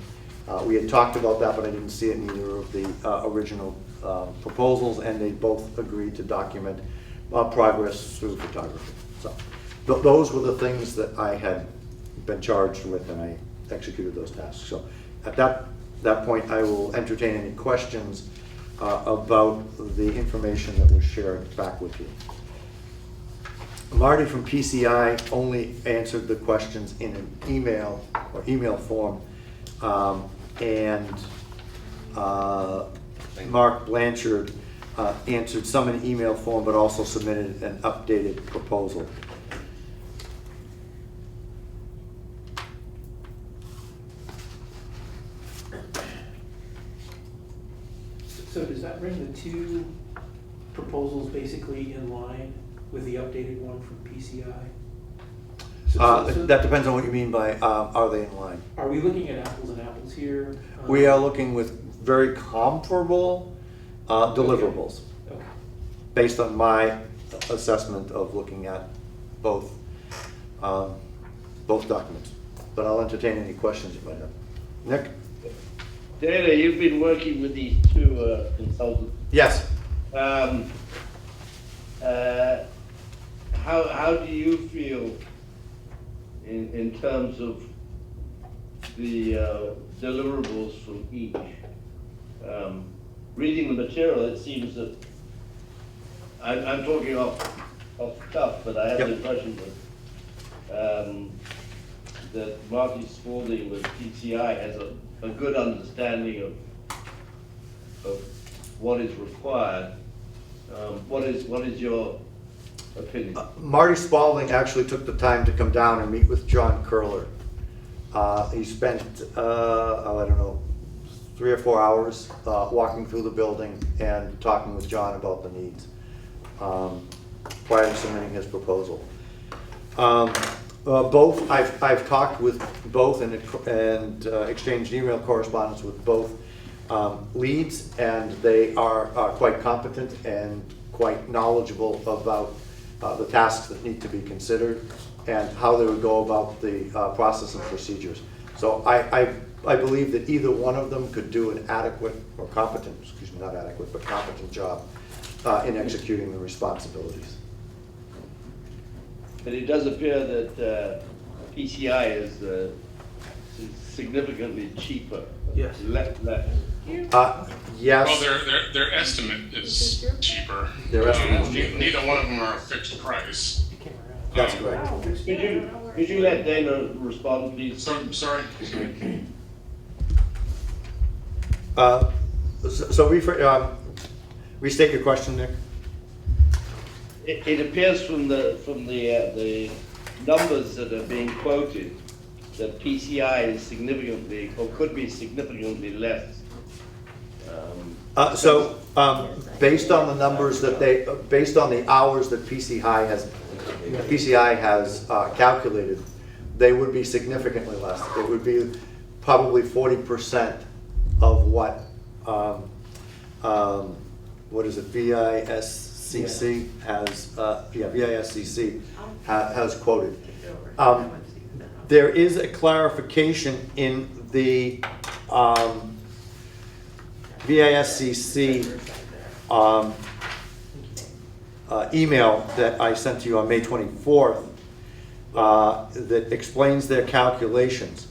We had talked about that, but I didn't see it in either of the original proposals, and they both agreed to document progress through photography. So those were the things that I had been charged with, and I executed those tasks. So at that point, I will entertain any questions about the information that was shared back with you. Marty from PCI only answered the questions in an email or email form, and Mark Blanchard answered some in email form, but also submitted an updated proposal. So does that bring the two proposals basically in line with the updated one from PCI? That depends on what you mean by are they in line. Are we looking at apples and apples here? We are looking with very comparable deliverables, Okay. based on my assessment of looking at both documents. But I'll entertain any questions you might have. Nick? Dana, you've been working with these two consultants. Yes. How do you feel in terms of the deliverables from each? Reading the material, it seems that I'm talking off the cuff, but I have the impression that Marty Spaulding with PCI has a good understanding of what is required. What is your opinion? Marty Spaulding actually took the time to come down and meet with John Curler. He spent, I don't know, 3 or 4 hours walking through the building and talking with John about the needs prior to submitting his proposal. Both, I've talked with both and exchanged email correspondence with both leads, and they are quite competent and quite knowledgeable about the tasks that need to be considered and how they would go about the process and procedures. So I believe that either one of them could do an adequate or competent, excuse me, not adequate, but competent job in executing the responsibilities. But it does appear that PCI is significantly cheaper. Yes. Less. Yes. Well, their estimate is cheaper. Their estimate is cheaper. Neither one of them are a fixed price. That's correct. Could you let Dana respond, please? Sorry. So restate your question, Nick. It appears from the numbers that are being quoted that PCI is significantly, or could be significantly less Based on the numbers that based on the hours that PCI has calculated, they would be significantly less. It would be probably 40% of what is it, VISCC has quoted. There is a clarification in the VISCC email that I sent to you on May 24th that explains their calculations.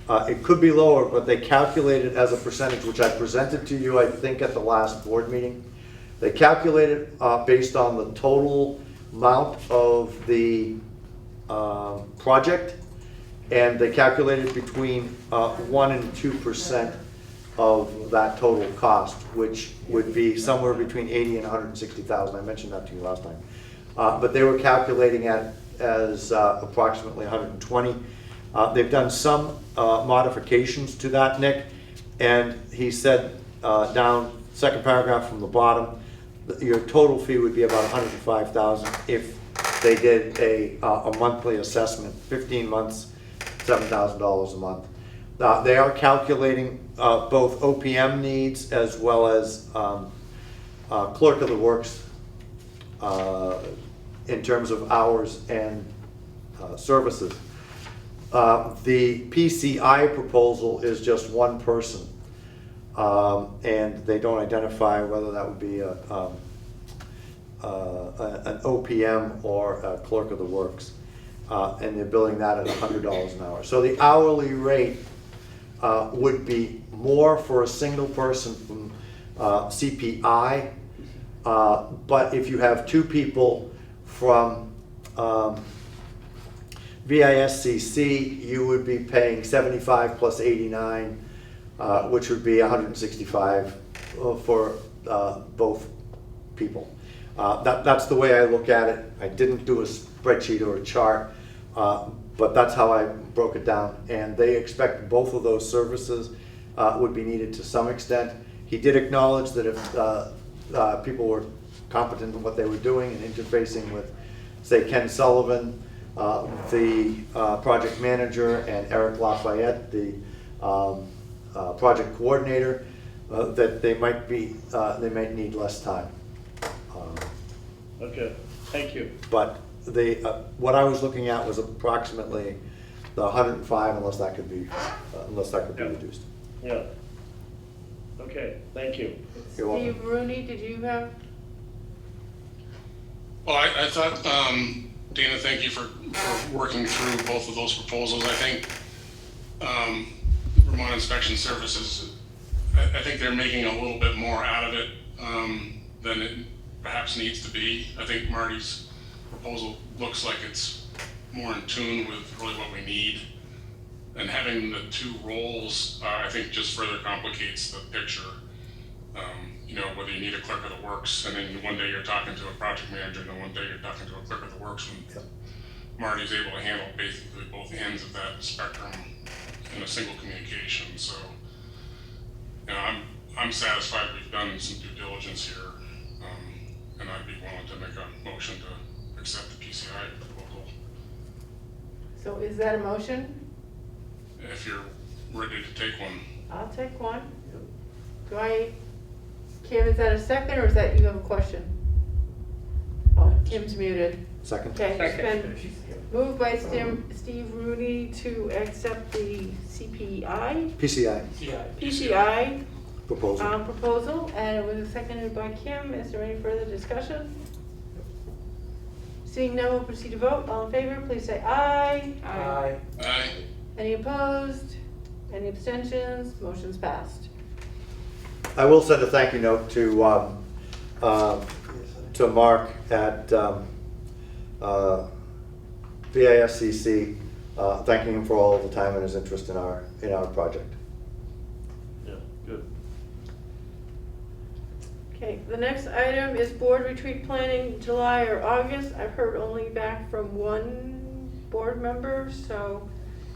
It could be lower, but they calculate it as a percentage, which I presented to you, I think, at the last board meeting. They calculate it based on the total amount of the project, and they calculate it between 1 and 2% of that total cost, which would be somewhere between 80 and 160,000. I mentioned that to you last time. But they were calculating it as approximately 120. They've done some modifications to that, Nick, and he said down second paragraph from the bottom, your total fee would be about 105,000 if they did a monthly assessment, 15 months, $7,000 a month. They are calculating both OPM needs as well as clerk of the works in terms of hours and services. The PCI proposal is just one person, and they don't identify whether that would be an OPM or a clerk of the works, and they're billing that at $100 an hour. So the hourly rate would be more for a single person from CPI, but if you have two people from VISCC, you would be paying 75 plus 89, which would be 165 for both people. That's the way I look at it. I didn't do a spreadsheet or a chart, but that's how I broke it down. And they expect both of those services would be needed to some extent. He did acknowledge that if people were competent in what they were doing and interfacing with, say, Ken Sullivan, the project manager, and Eric Lafayette, the project coordinator, that they might need less time. Okay, thank you. But what I was looking at was approximately the 105, unless that could be reduced. Yeah. Okay, thank you. You're welcome. Steve Rooney, did you have? Well, I thought, Dana, thank you for working through both of those proposals. I think Vermont Inspection Services, I think they're making a little bit more out of it than it perhaps needs to be. I think Marty's proposal looks like it's more in tune with really what we need. And having the two roles, I think just further complicates the picture. You know, whether you need a clerk of the works, and then one day you're talking to a project manager, and then one day you're talking to a clerk of the works, when Marty's able to handle basically both ends of that spectrum in a single communication. So, you know, I'm satisfied we've done some due diligence here, and I'd be willing to make a motion to accept the PCI proposal. So is that a motion? If you're ready to take one. I'll take one. Kim, is that a second, or is that you have a question? Oh, Kim's muted. Second? Okay, it's been moved by Steve Rooney to accept the PCI proposal, and it was seconded by Kim. Is there any further discussion? Seeing none, we'll proceed to vote. All in favor, please say aye. Aye. Aye. Any opposed? Any abstentions? Motion's passed. I will send a thank you note to Mark at VISCC, thanking him for all of the time and his interest in our project. Yeah, good. Okay, the next item is board retreat planning, July or August. I've heard only back from one board member, so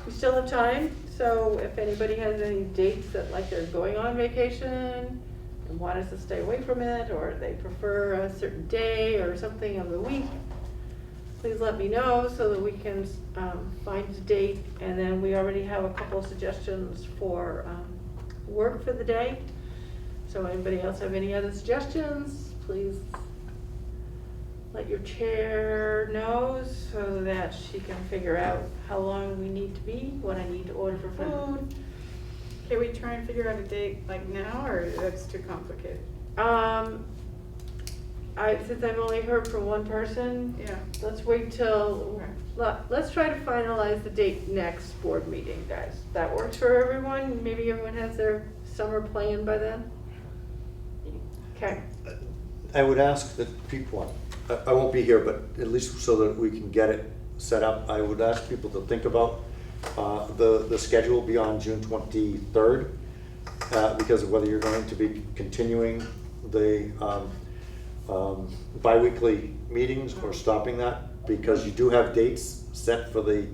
we still have time. So if anybody has any dates that, like, they're going on vacation, want us to stay away from it, or they prefer a certain day or something of the week, please let me know so that we can find a date. And then we already have a couple of suggestions for work for the day. So anybody else have any other suggestions, please let your chair know so that she can figure out how long we need to be, what I need to order for food. Can we try and figure out a date like now, or that's too complicated? Since I've only heard from one person, Yeah. let's wait till, let's try to finalize the date next board meeting, guys. That works for everyone? Maybe everyone has their summer plan by then? Okay. I would ask that people, I won't be here, but at least so that we can get it set up, I would ask people to think about the schedule beyond June 23rd, because of whether you're going to be continuing the bi-weekly meetings or stopping that, because you do have dates set for the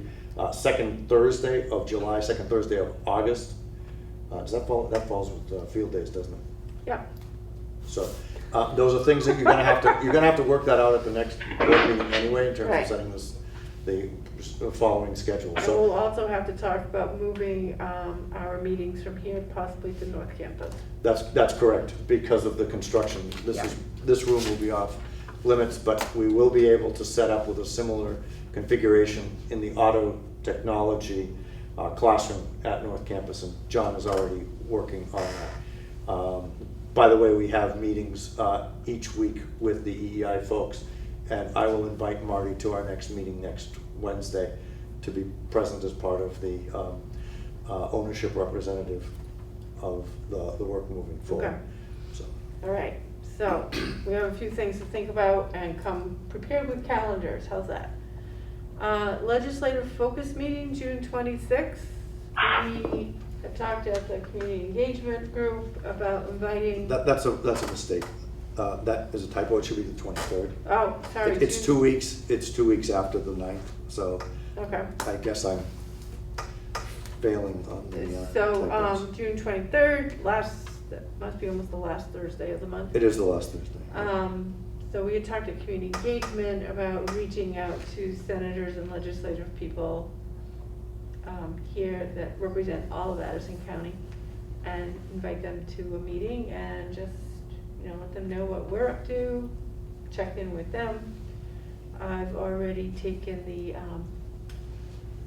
second Thursday of July, second Thursday of August. Does that fall? That falls with field days, doesn't it? Yeah. So those are things that you're gonna have to work that out at the next board meeting anyway, in terms Right. of setting the following schedule. And So we'll also have to talk about moving our meetings from here possibly to North Campus. that's correct, because of the construction. This room will be off limits, but we will be able to set up with a similar configuration in the auto technology classroom at North Campus, and John is already working on that. By the way, we have meetings each week with the EEI folks, and I will invite Marty to our next meeting next Wednesday to be present as part of the ownership representative of the work moving forward. Okay. So, All right, so we have a few things to think about and come prepared with calendars. How's that? Legislative focus meeting, June 26th. We have talked at the community engagement group about inviting. that's a mistake. That is a typo. It should be the 23rd. Oh, sorry. It's June- 2 weeks. It's 2 weeks after the 9th. So Okay. I guess I'm failing on the. So, typos. June 23rd, that must be almost the last Thursday of the month. It is the last Thursday. So we had talked at community engagement about reaching out to senators and legislative people here that represent all of Addison County and invite them to a meeting and just, let them know what we're up to, check in with them. I've already taken the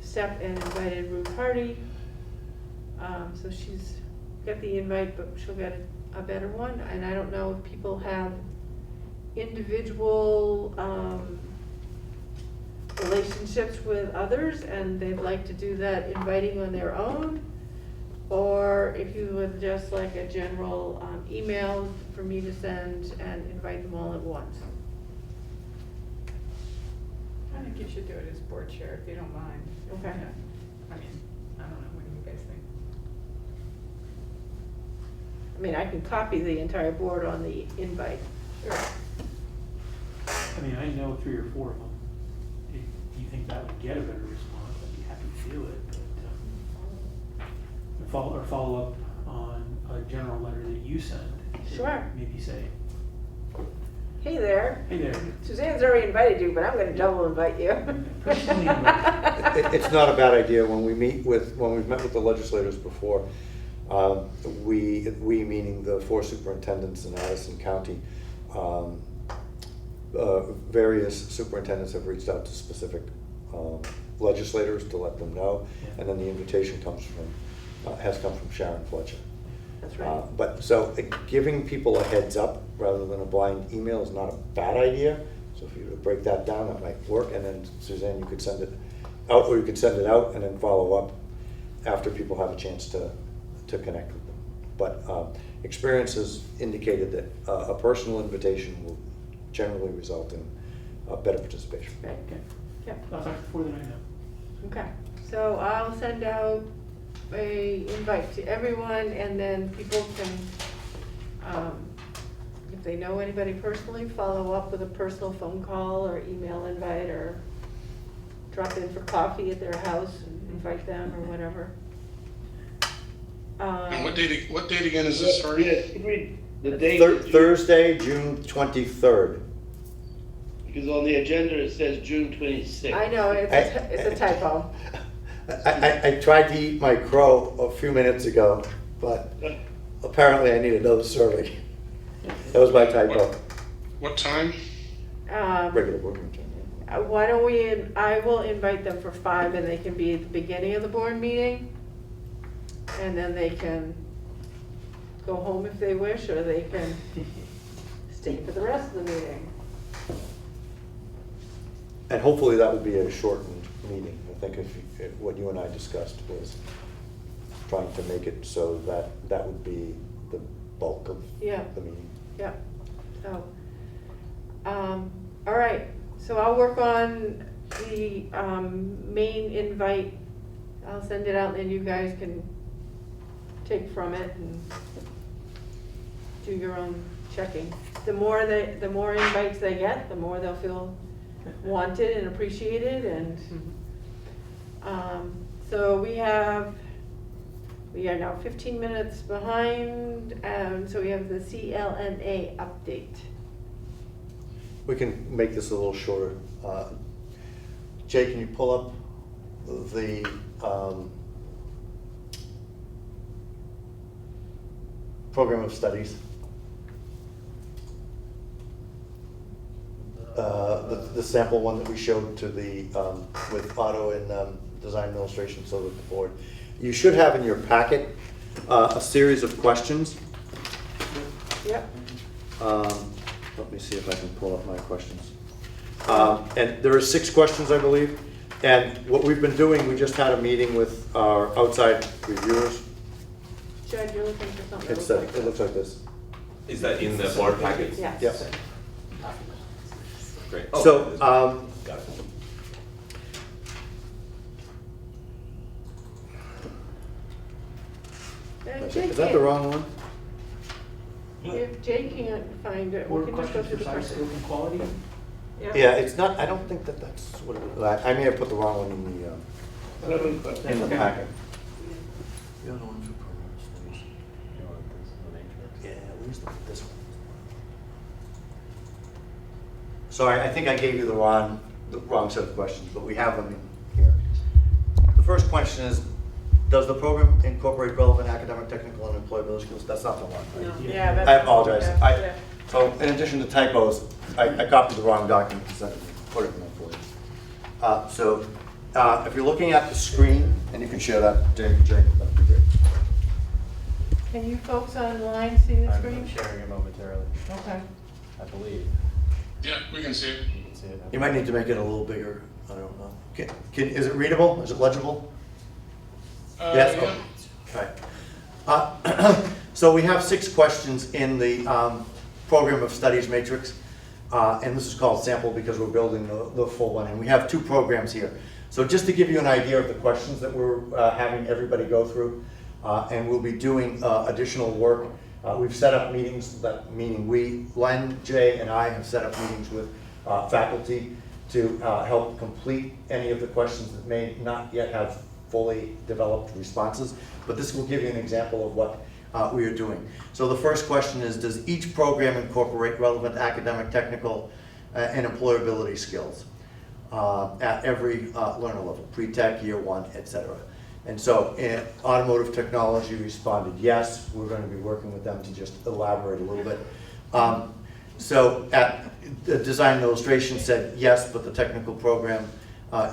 step and invited Ruth Hardy. So she's got the invite, but she'll get a better one. And I don't know if people have individual relationships with others and they'd like to do that inviting on their own, or if you would just like a general email for me to send and invite them all at once. I think you should do it as board chair, if you don't mind. Okay. Yeah. I mean, I don't know, what do you guys think? I mean, I can copy the entire board on the invite. Sure. I mean, I know 3 or 4 of them. If you think that would get a better response, I'd be happy to do it. But follow up on a general letter that you send. Sure. Maybe say, Hey there. hey there. Suzanne's already invited you, but I'm gonna double invite you. Personally invite. It's not a bad idea. When we've met with the legislators before, we meaning the 4 superintendents in Addison County, various superintendents have reached out to specific legislators to let them know, and then the invitation has come from Sharon Fletcher. That's right. But so giving people a heads up rather than a blind email is not a bad idea. So if you were to break that down, that might work. And then Suzanne, you could send it out, or you could send it out and then follow up after people have a chance to connect with them. But experience has indicated that a personal invitation will generally result in better participation. Right. Okay. Yeah. I'll talk before the night now. Okay, so I'll send out a invite to everyone, and then people can, if they know anybody personally, follow up with a personal phone call or email invite, or drop in for coffee at their house and invite them or whatever. And what date again is this, sorry? The date, is June- Thursday, June 23rd. because on the agenda it says June 26th. I know, it's a typo. I tried to eat my crow a few minutes ago, but apparently I need another serving. That was my typo. What time? Regular board meeting. Why don't we, I will invite them for 5 and they can be at the beginning of the board meeting. And then they can go home if they wish, or they can stay for the rest of the meeting. And hopefully that would be a shortened meeting. I think if what you and I discussed was trying to make it so that that would be the bulk of Yeah. the meeting. Yeah, so, all right, so I'll work on the, main invite. I'll send it out and you guys can take from it and do your own checking. The more invites they get, the more they'll feel wanted and appreciated and, so we are now 15 minutes behind, so we have the CLNA update. We can make this a little shorter. Jay, can you pull up the program of studies? The sample one that we showed to the, with Otto and design illustration so that the board. You should have in your packet a series of questions. Yep. Let me see if I can pull up my questions. And there are 6 questions, I believe. And what we've been doing, we just had a meeting with our outside reviewers. Judd, you're looking for something. It looks like this. Is that in the board packet? Yes. Yep. Great. So, Got it. is that the wrong one? If Jay can't find it, we More can just go questions through for the size, scope, questions. and quality? Yeah, it's not, I don't think that that's what it is. I may have put the wrong one in the packet. The other ones are program studies. You know, the matrix. Yeah, where's this one? Sorry, I think I gave you the wrong set of questions, but we have them in here. The first question is, does the program incorporate relevant academic, technical, and employability skills? That's not the one, right? No. Yeah, that's. I apologize. Yeah. So in addition to typos, I copied the wrong document and put it in there for you. So if you're looking at the screen, and you can share that, Jay, that'd be great. Can you folks online see the I'm screen? sharing it momentarily, Okay. I believe. Yeah, we can see it. You can see it. You might need to make it a little bigger. I don't know. Is it readable? Is it legible? Yes? Yeah. Okay. So we have 6 questions in the program of studies matrix. And this is called sample because we're building the full one. And we have 2 programs here. So just to give you an idea of the questions that we're having everybody go through, and we'll be doing additional work. We've set up meetings, meaning we, Len, Jay, and I have set up meetings with faculty to help complete any of the questions that may not yet have fully developed responses. But this will give you an example of what we are doing. So the first question is, does each program incorporate relevant academic, technical, and employability skills at every learner level, pre-tech, year 1, etc.? And so in automotive technology responded yes. We're going to be working with them to just elaborate a little bit. So at the design and illustration said yes, but the technical program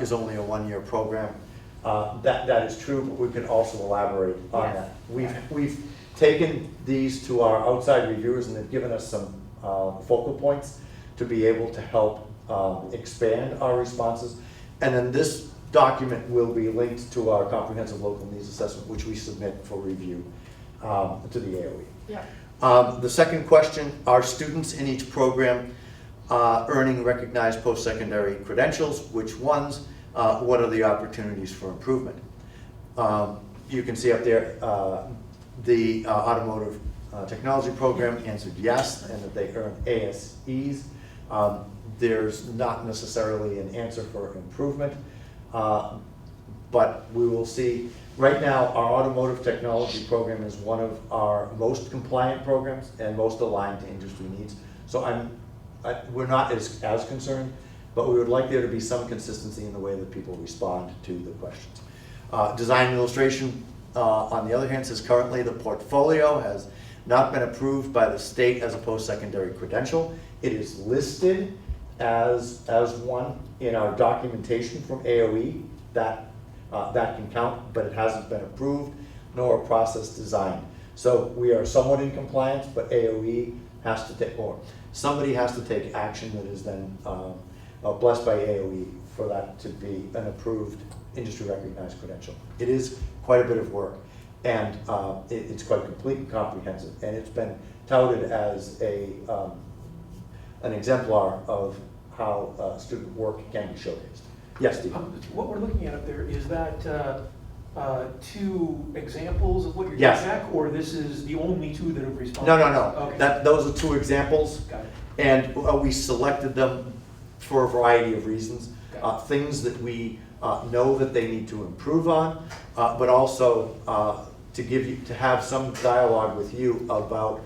is only a 1-year program. That is true, but we can also elaborate on Yes. that. We've taken these to our outside reviewers and they've given us some focal points to be able to help expand our responses. And then this document will be linked to our comprehensive local needs assessment, which we submit for review to the AOE. Yeah. The second question, are students in each program earning recognized post-secondary credentials? Which ones? What are the opportunities for improvement? You can see up there the automotive technology program answered yes, and that they earn ASEs. There's not necessarily an answer for improvement, but we will see Right now, our automotive technology program is one of our most compliant programs and most aligned to industry needs. So we're not as concerned, but we would like there to be some consistency in the way that people respond to the questions. Design and illustration, on the other hand, says currently the portfolio has not been approved by the state as a post-secondary credential. It is listed as one in our documentation from AOE. That can count, but it hasn't been approved nor a process designed. So we are somewhat in compliance, but AOE has to take, or somebody has to take action that is then blessed by AOE for that to be an approved industry recognized credential. It is quite a bit of work, and it's quite complete and comprehensive, and it's been touted as an exemplar of how student work can be showcased. Yes, Steve? What we're looking at up there, is that two examples of what you're Yes. getting back, or this is the only two that have responded? No. Okay. Those are two examples, Got it. and we selected them for a variety of reasons. Got it. Things that we know that they need to improve on, but also to have some dialogue with you about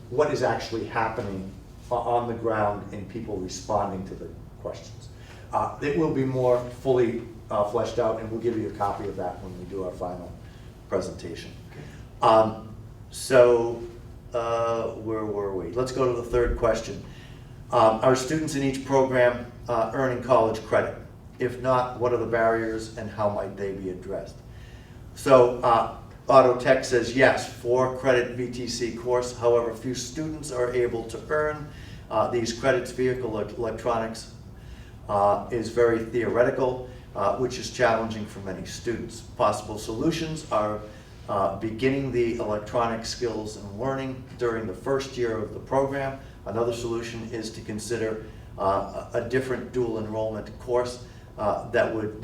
what is actually happening on the ground and people responding to the questions. It will be more fully fleshed out, and we'll give you a copy of that when we do our final presentation. Okay. Where were we? Let's go to the third question. Are students in each program earning college credit? If not, what are the barriers and how might they be addressed? So Auto Tech says yes, 4-credit VTC course. However, few students are able to earn these credits. Vehicle electronics is very theoretical, which is challenging for many students. Possible solutions are beginning the electronic skills and learning during the first year of the program. Another solution is to consider a different dual enrollment course that would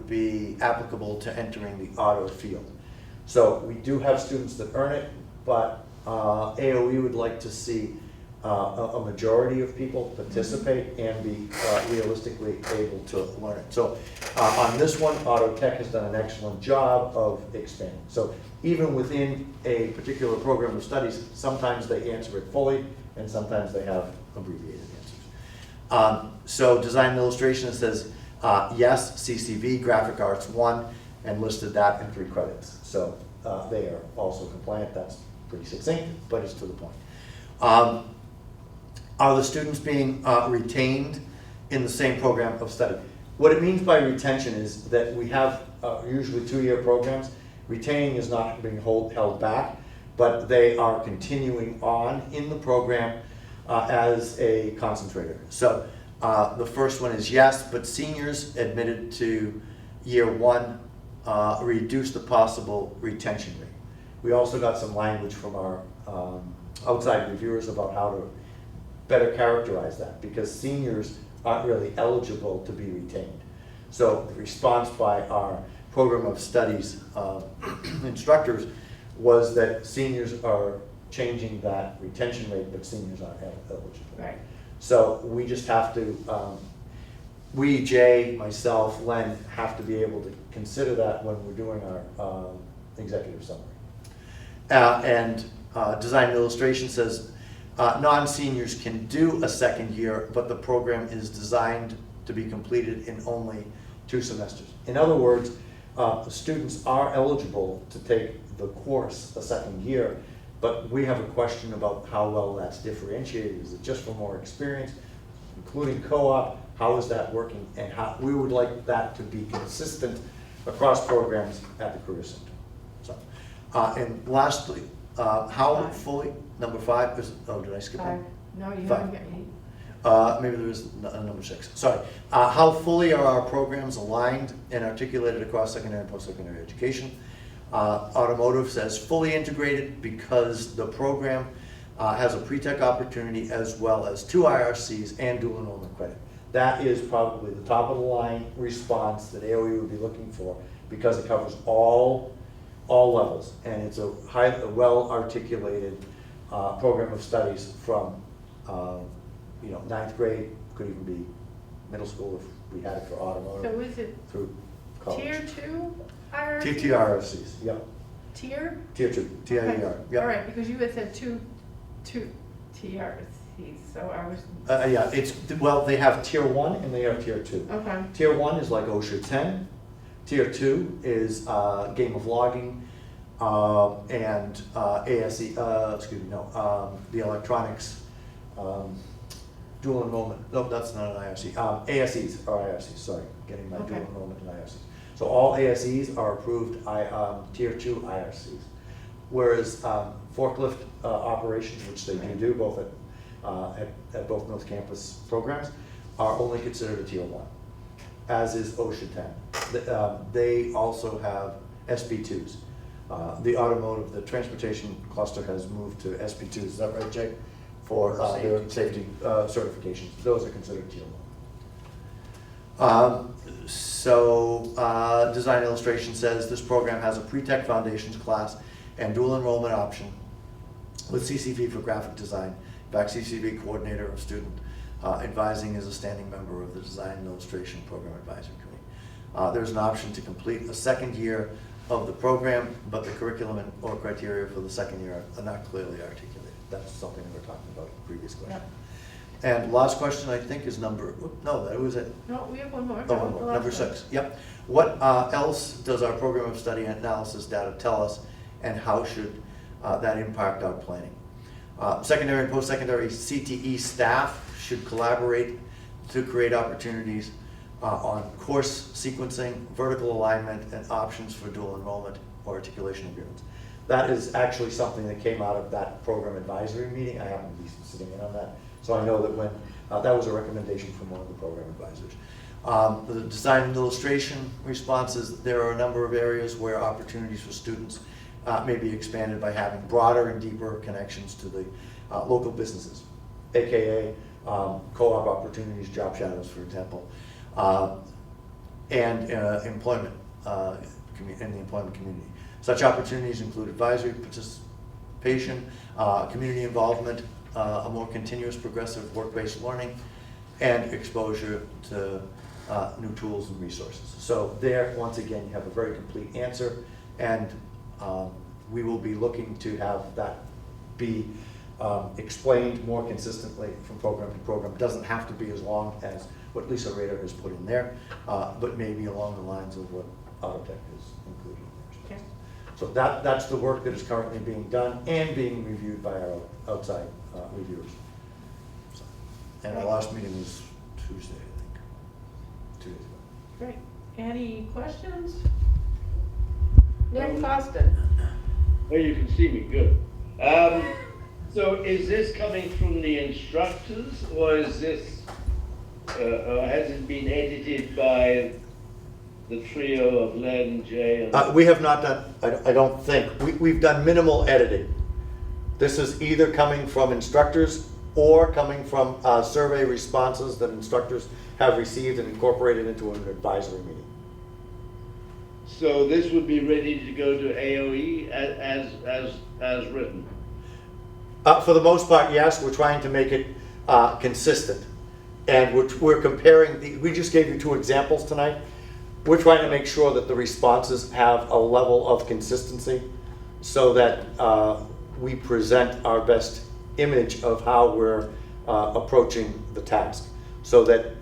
be applicable to entering the auto field. So we do have students that earn it, but AOE would like to see a majority of people participate and be realistically able to learn it. So on this one, Auto Tech has done an excellent job of expanding. So even within a particular program of studies, sometimes they answer it fully, and sometimes they have abbreviated answers. So design and illustration says yes, CCV, graphic arts 1, and listed that in 3 credits. So they are also compliant. That's pretty succinct, but it's to the point. Are the students being retained in the same program of study? What it means by retention is that we have usually 2-year programs. Retaining is not being held back, but they are continuing on in the program as a concentrator. So the first one is yes, but seniors admitted to year 1 reduce the possible retention rate. We also got some language from our outside reviewers about how to better characterize that, because seniors aren't really eligible to be retained. So the response by our program of studies instructors was that seniors are changing that retention rate, but seniors aren't eligible. Right. So we just have to, we, Jay, myself, Len, have to be able to consider that when we're doing our executive summary. Design and illustration says non-seniors can do a second year, but the program is designed to be completed in only 2 semesters. In other words, students are eligible to take the course a second year, but we have a question about how well that's differentiated. Is it just for more experience, including co-op? How is that working? And how we would like that to be consistent across programs at the Career Center. So, and lastly, how fully, number 5 is, oh, did I skip one? 5. No, you 5. haven't got me. Maybe there is a number 6. Sorry. How fully are our programs aligned and articulated across secondary and post-secondary education? Automotive says fully integrated because the program has a pre-tech opportunity as well as 2 IRCs and dual enrollment credit. That is probably the top of the line response that AOE would be looking for, because it covers all levels, and it's a well articulated program of studies from 9th grade, could even be middle school if we had it for automotive, So is it through college. Tier 2 IRCs? TTRSCs, yeah. Tier? Tier 2, TIER, Okay. yeah. All right, because you had said two TRCs, so I was, Yeah, well, they have Tier 1 and they have Tier 2. okay. Tier 1 is like OSHA 10. Tier 2 is game of logging and ASE, the electronics, dual enrollment. No, that's not an IRC. ASEs are IRCs, sorry, getting my Okay. dual enrollment and IRCs. So all ASEs are approved Tier 2 IRCs. Whereas forklift operations, which they do both at both North Campus programs, are only considered a Tier 1, as is OSHA 10. They also have SP2s. The automotive, the transportation cluster has moved to SP2s, is that right, Jake? For their safety certifications. Those are considered Tier 1. Design illustration says this program has a pre-tech foundations class and dual enrollment option with CCV for graphic design. In fact, CCV coordinator of student advising is a standing member of the Design and Illustration Program Advisory Committee. There's an option to complete a second year of the program, but the curriculum or criteria for the second year are not clearly articulated. That's something we were talking about in the previous question. Yep. And last question, I think, is that was it. No, we have one more. Oh, one more. Number 6, yep. What else does our program of study and analysis data tell us, and how should that impact our planning? Secondary and post-secondary CTE staff should collaborate to create opportunities on course sequencing, vertical alignment, and options for dual enrollment or articulation agreements. That is actually something that came out of that program advisory meeting. I happen to be sitting in on that. So I know that when, that was a recommendation from one of the program advisors. The design and illustration responses, there are a number of areas where opportunities for students may be expanded by having broader and deeper connections to the local businesses, AKA co-op opportunities, job shadows, for example, and employment in the employment community. Such opportunities include advisory participation, community involvement, a more continuous progressive work-based learning, and exposure to new tools and resources. So there, once again, you have a very complete answer, and we will be looking to have that be explained more consistently from program to program. It doesn't have to be as long as what Lisa Rader has put in there, but maybe along the lines of what Autotech is included in there. Okay. So that's the work that is currently being done and being reviewed by our outside reviewers. So, and our last meeting was Tuesday, I think, 2 days ago. Great. Any questions? Nick Costin. Oh, you can see me, good. So is this coming from the instructors, or is this, or has it been edited by the trio of Len, Jay, and... We have not done, I don't think, we've done minimal editing. This is either coming from instructors or coming from survey responses that instructors have received and incorporated into an advisory meeting. So this would be ready to go to AOE as written? For the most part, yes. We're trying to make it consistent. And we're comparing, we just gave you 2 examples tonight. We're trying to make sure that the responses have a level of consistency so that we present our best image of how we're approaching the task. So that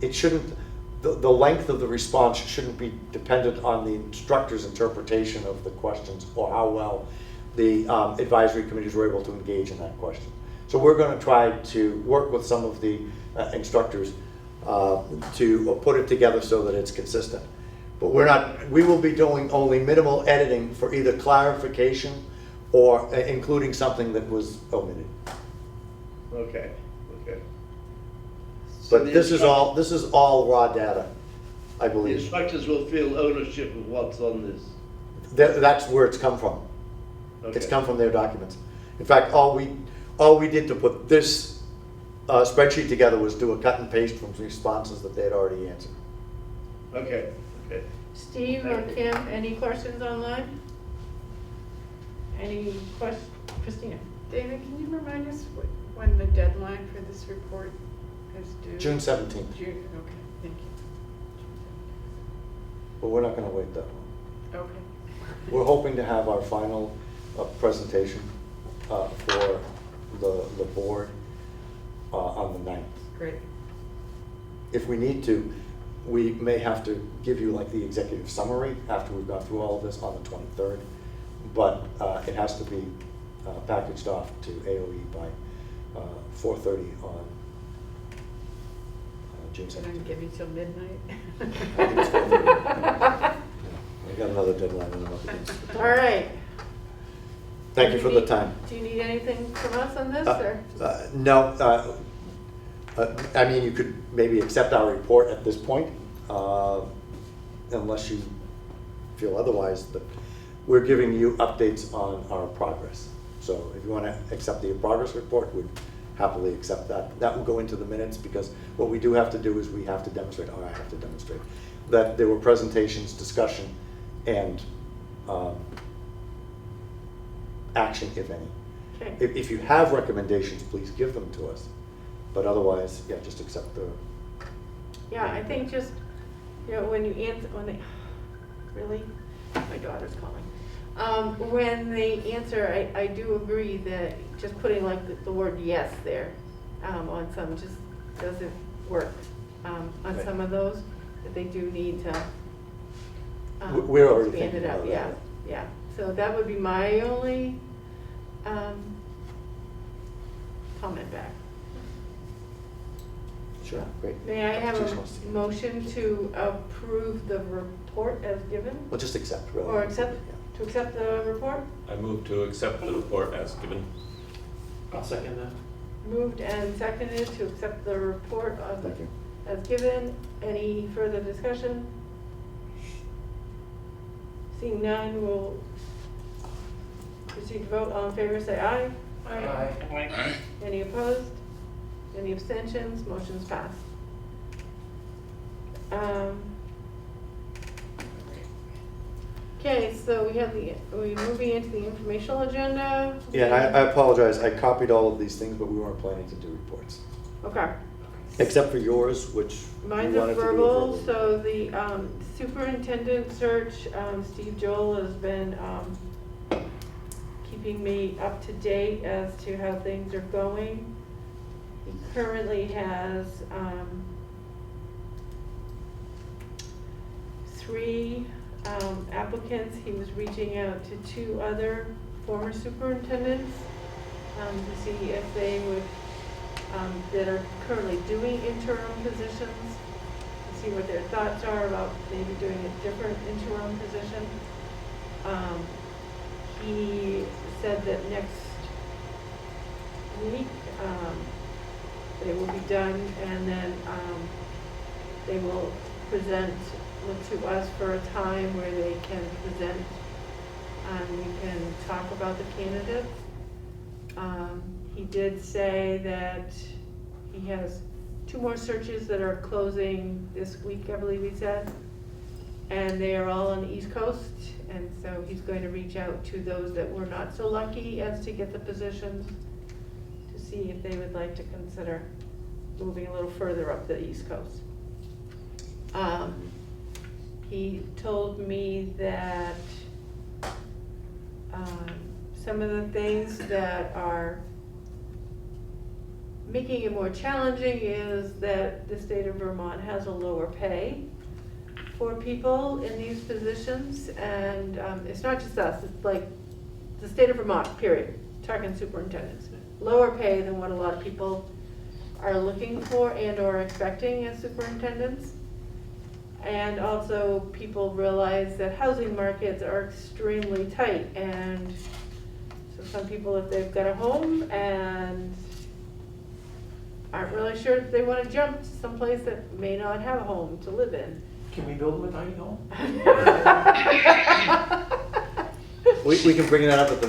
it shouldn't, the length of the response shouldn't be dependent on the instructor's interpretation of the questions or how well the advisory committees were able to engage in that question. So we're going to try to work with some of the instructors to put it together so that it's consistent. But we will be doing only minimal editing for either clarification or including something that was omitted. Okay. But this is all raw data, I The believe. instructors will feel ownership of what's on this. That's where it's come from. Okay. It's come from their documents. In fact, all we did to put this spreadsheet together was do a cut and paste from responses that they had already answered. Okay. Steve or Kim, any questions online? Any questions? Christina? David, can you remind us when the deadline for this report is due? June 17th. June, okay, thank you. but we're not gonna wait that long. Okay. We're hoping to have our final presentation for the board on the 9th. Great. If we need to, we may have to give you like the executive summary after we've gone through all of this on the 23rd, but it has to be packaged off to AOE by 4:30 on June So then 17th. give you till midnight. I think it's 4:30. Yeah, I got another deadline and I'm up against it. All right. Thank you Do for the time. Do you need anything from us on this, or? No, I mean, you could maybe accept our report at this point, unless you feel otherwise, but we're giving you updates on our progress. So if you want to accept the progress report, we'd happily accept that. That will go into the minutes, because what we do have to do is we have to demonstrate, or I have to demonstrate, that there were presentations, discussion, and action, if any. Okay. If you have recommendations, please give them to us. But otherwise, yeah, just accept the. Yeah, I think just, when you answer, really? My daughter's calling. When they answer, I do agree that just putting like the word yes there on some just doesn't work. On Right. some of those, that they do need to We're already expand thinking it out. about Yeah, that. yeah. So that would be my only comment back. Sure, great. May I have Choose a most. motion to approve the report as given? Well, just accept, really. Or accept, Yeah. to accept the report? I move to accept the report as given. I'll second that. Moved and seconded to accept the report Thank you. as given. Any further discussion? Seeing none, we'll proceed to vote. All in favor, say aye. Aye. Any opposed? Any abstentions? Motion's passed. Okay, so we're moving into the informational agenda. Yeah, and I apologize, I copied all of these things, but we weren't planning to do reports. Okay. Except for yours, which we Mine's wanted a to do verbal, verbally. so the superintendent search, Steve Joel has been keeping me up to date as to how things are going. He currently has 3 applicants. He was reaching out to 2 other former superintendents to see if they would, that are currently doing interim positions, to see what their thoughts are about maybe doing a different interim position. He said that next week they will be done, and then they will present to us for a time where they can present and we can talk about the candidates. He did say that he has 2 more searches that are closing this week, I believe he said. And they are all on the East Coast, and so he's going to reach out to those that were not so lucky as to get the positions to see if they would like to consider moving a little further up the East Coast. He told me that some of the things that are making it more challenging is that the state of Vermont has a lower pay for people in these positions, and it's not just us, it's like the state of Vermont, period, talking superintendents. Lower pay than what a lot of people are looking for and or expecting as superintendents. And also people realize that housing markets are extremely tight, and so some people, if they've got a home and aren't really sure if they want to jump to someplace that may not have a home to live in. Can we build them a tiny home? We can bring that up at the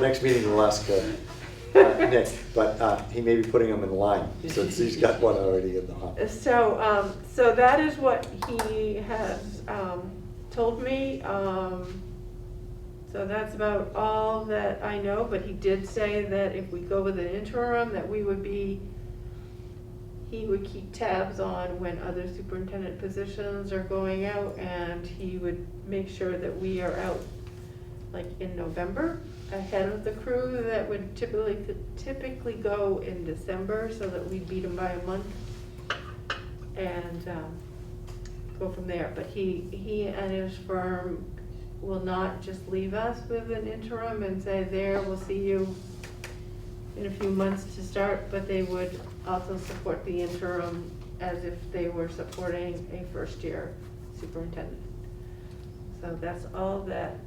next meeting, we'll ask Nick, but he may be putting them in line, since he's got one already in the hopper. So that is what he has told me. So that's about all that I know, but he did say that if we go with an interim, that we would be he would keep tabs on when other superintendent positions are going out, and he would make sure that we are out like in November, ahead of the crew that would typically go in December, so that we beat them by a month and go from there. But he and his firm will not just leave us with an interim and say, there, we'll see you in a few months to start, but they would also support the interim as if they were supporting a first-year superintendent. So that's all that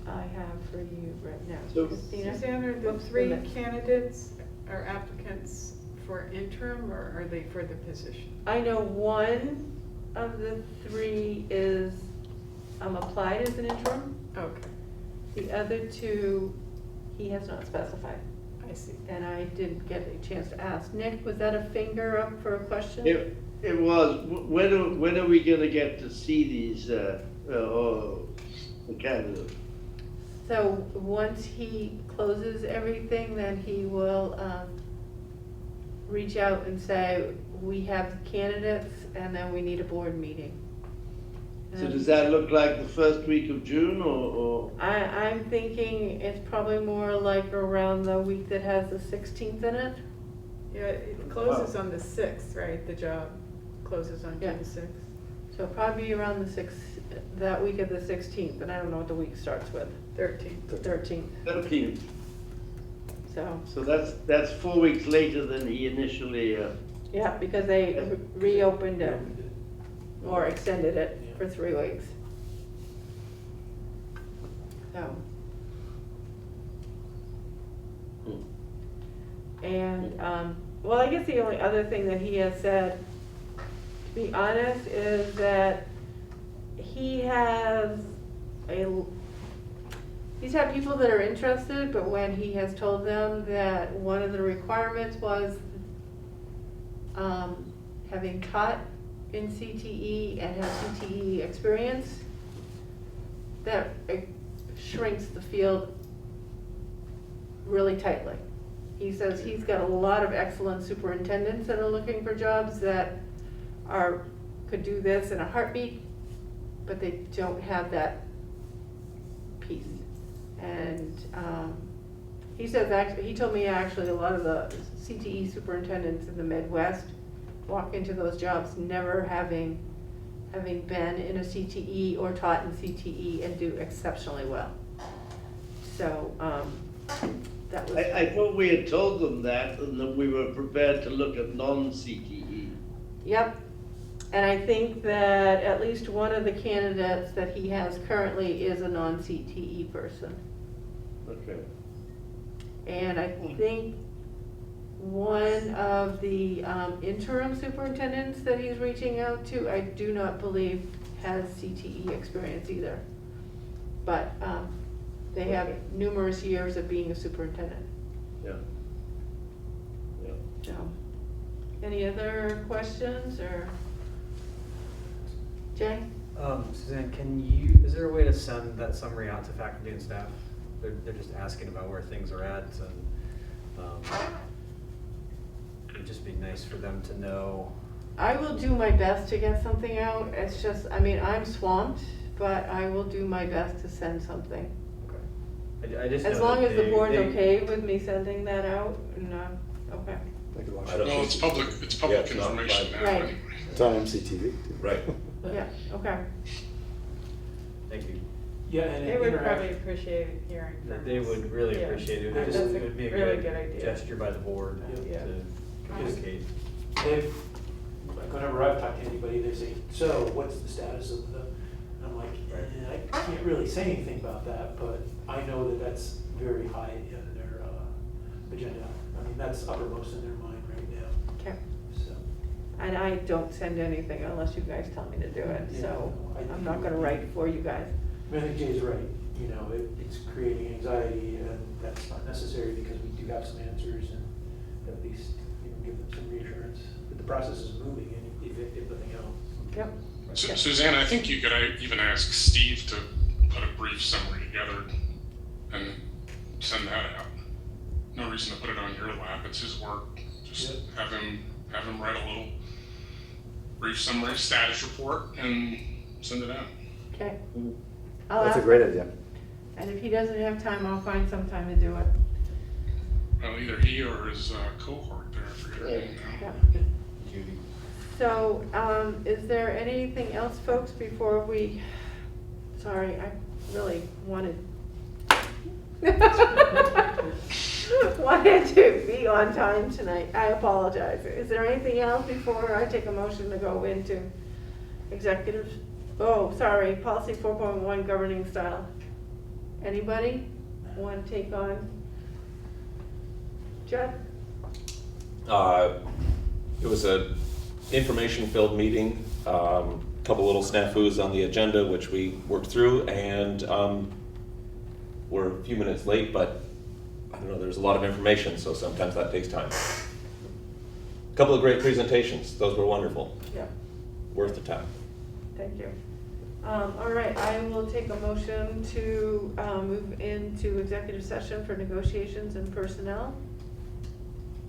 I have for you right now. So- Christina? Suzanne, are the Oops, three wait a minute. candidates or applicants for interim, or are they for the position? I know one of the three is applied as an interim. Okay, The other two, he has not specified. I see. And I didn't get a chance to ask. Nick, was that a finger up for a question? It was, when are we gonna get to see these, the candidates? So once he closes everything, then he will reach out and say, we have candidates and then we need a board meeting. So does that look like the first week of June, or? I'm thinking it's probably more like around the week that has the 16th in it. Yeah, it closes on the 6th, right? The job closes on Yeah. June 6th. So probably around the 6th, that week of the 16th, and I don't know what the week starts with, 13th. the 13th. 13th. So, So that's 4 weeks later than he initially, yeah, because they reopened it or extended it for 3 weeks. So. And, well, I guess the only other thing that he has said, to be honest, is that he's had people that are interested, but when he has told them that one of the requirements was having taught in CTE and have CTE experience, that it shrinks the field really tightly. He says he's got a lot of excellent superintendents that are looking for jobs that could do this in a heartbeat, but they don't have that piece. And he says, he told me actually a lot of the CTE superintendents in the Midwest walk into those jobs never having been in a CTE or taught in CTE and do exceptionally well. So that was. I thought we had told them that, and that we were prepared to look at non-CTE. Yep, and I think that at least one of the candidates that he has currently is a non-CTE person. Okay. And I think one of the interim superintendents that he's reaching out to, I do not believe has CTE experience either. But they have numerous years of being a superintendent. Yeah. Yeah. So, any other questions or? Jay? Suzanne, is there a way to send that summary out to faculty and staff? They're just asking about where things are at, and it'd just be nice for them to know. I will do my best to get something out. It's just, I mean, I'm swamped, but I will do my best to send something. Okay. I just As know long that as the board's they- okay with me sending that out, and, okay. They could watch I it. don't Well, think it's you- public, it's public Yeah, it's not information now live. Right. anyway. It's on MCTV. too. Right. Yeah, okay. Thank you. Yeah, and They would interact- probably appreciate hearing from us. They would really Yeah. appreciate it. That's It a would be a really good good idea. gesture by the board Yeah. to communicate. They've, like whenever I've talked to anybody, they say, so what's the status of the, and I'm like, I can't really say anything about that, but I know that that's very high in their agenda. I mean, that's uppermost in their mind right now, Okay. so. And I don't send anything unless you guys tell me to do it, so Yeah, I'm not gonna write for you guys. I mean, I think Jay's right, you know, it's creating anxiety, and that's not necessary because we do have some answers, and at least, you know, give them some reassurance that the process is moving, and if nothing else. Yep. Suzanne, I think you could even ask Steve to put a brief summary together and send that out. No reason to put it on your lap, it's his work. Just have him have him write a little brief summary status report and send it out. Okay. I'll That's a ask great him. idea. And if he doesn't have time, I'll find some time to do it. Well, either he or his cohort there, I forget her name now. Yeah. So, is there anything else, folks, before we, sorry, I really wanted wanted to be on time tonight. I apologize. Is there anything else before I take a motion to go into executive? Oh, sorry, policy 4.1 governing style. Anybody want to take on? Judd? It was a information-filled meeting, couple little snafus on the agenda, which we worked through, and we're a few minutes late, but I don't know, there's a lot of information, so sometimes that takes time. A couple of great presentations, those were wonderful, Yeah, worth the time. thank you. All right, I will take a motion to move into executive session for negotiations and personnel.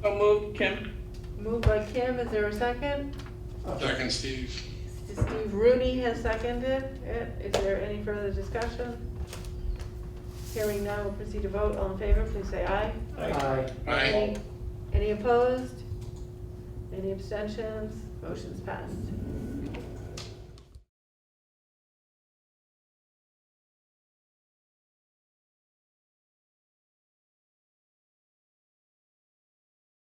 So moved, Kim. Moved by Kim, is there a second? Second, Steve. Steve Rooney has seconded it. Is there any further discussion? Hearing none, we'll proceed to vote. All in favor, please say aye. Aye. Any opposed? Any abstentions? Motion's passed.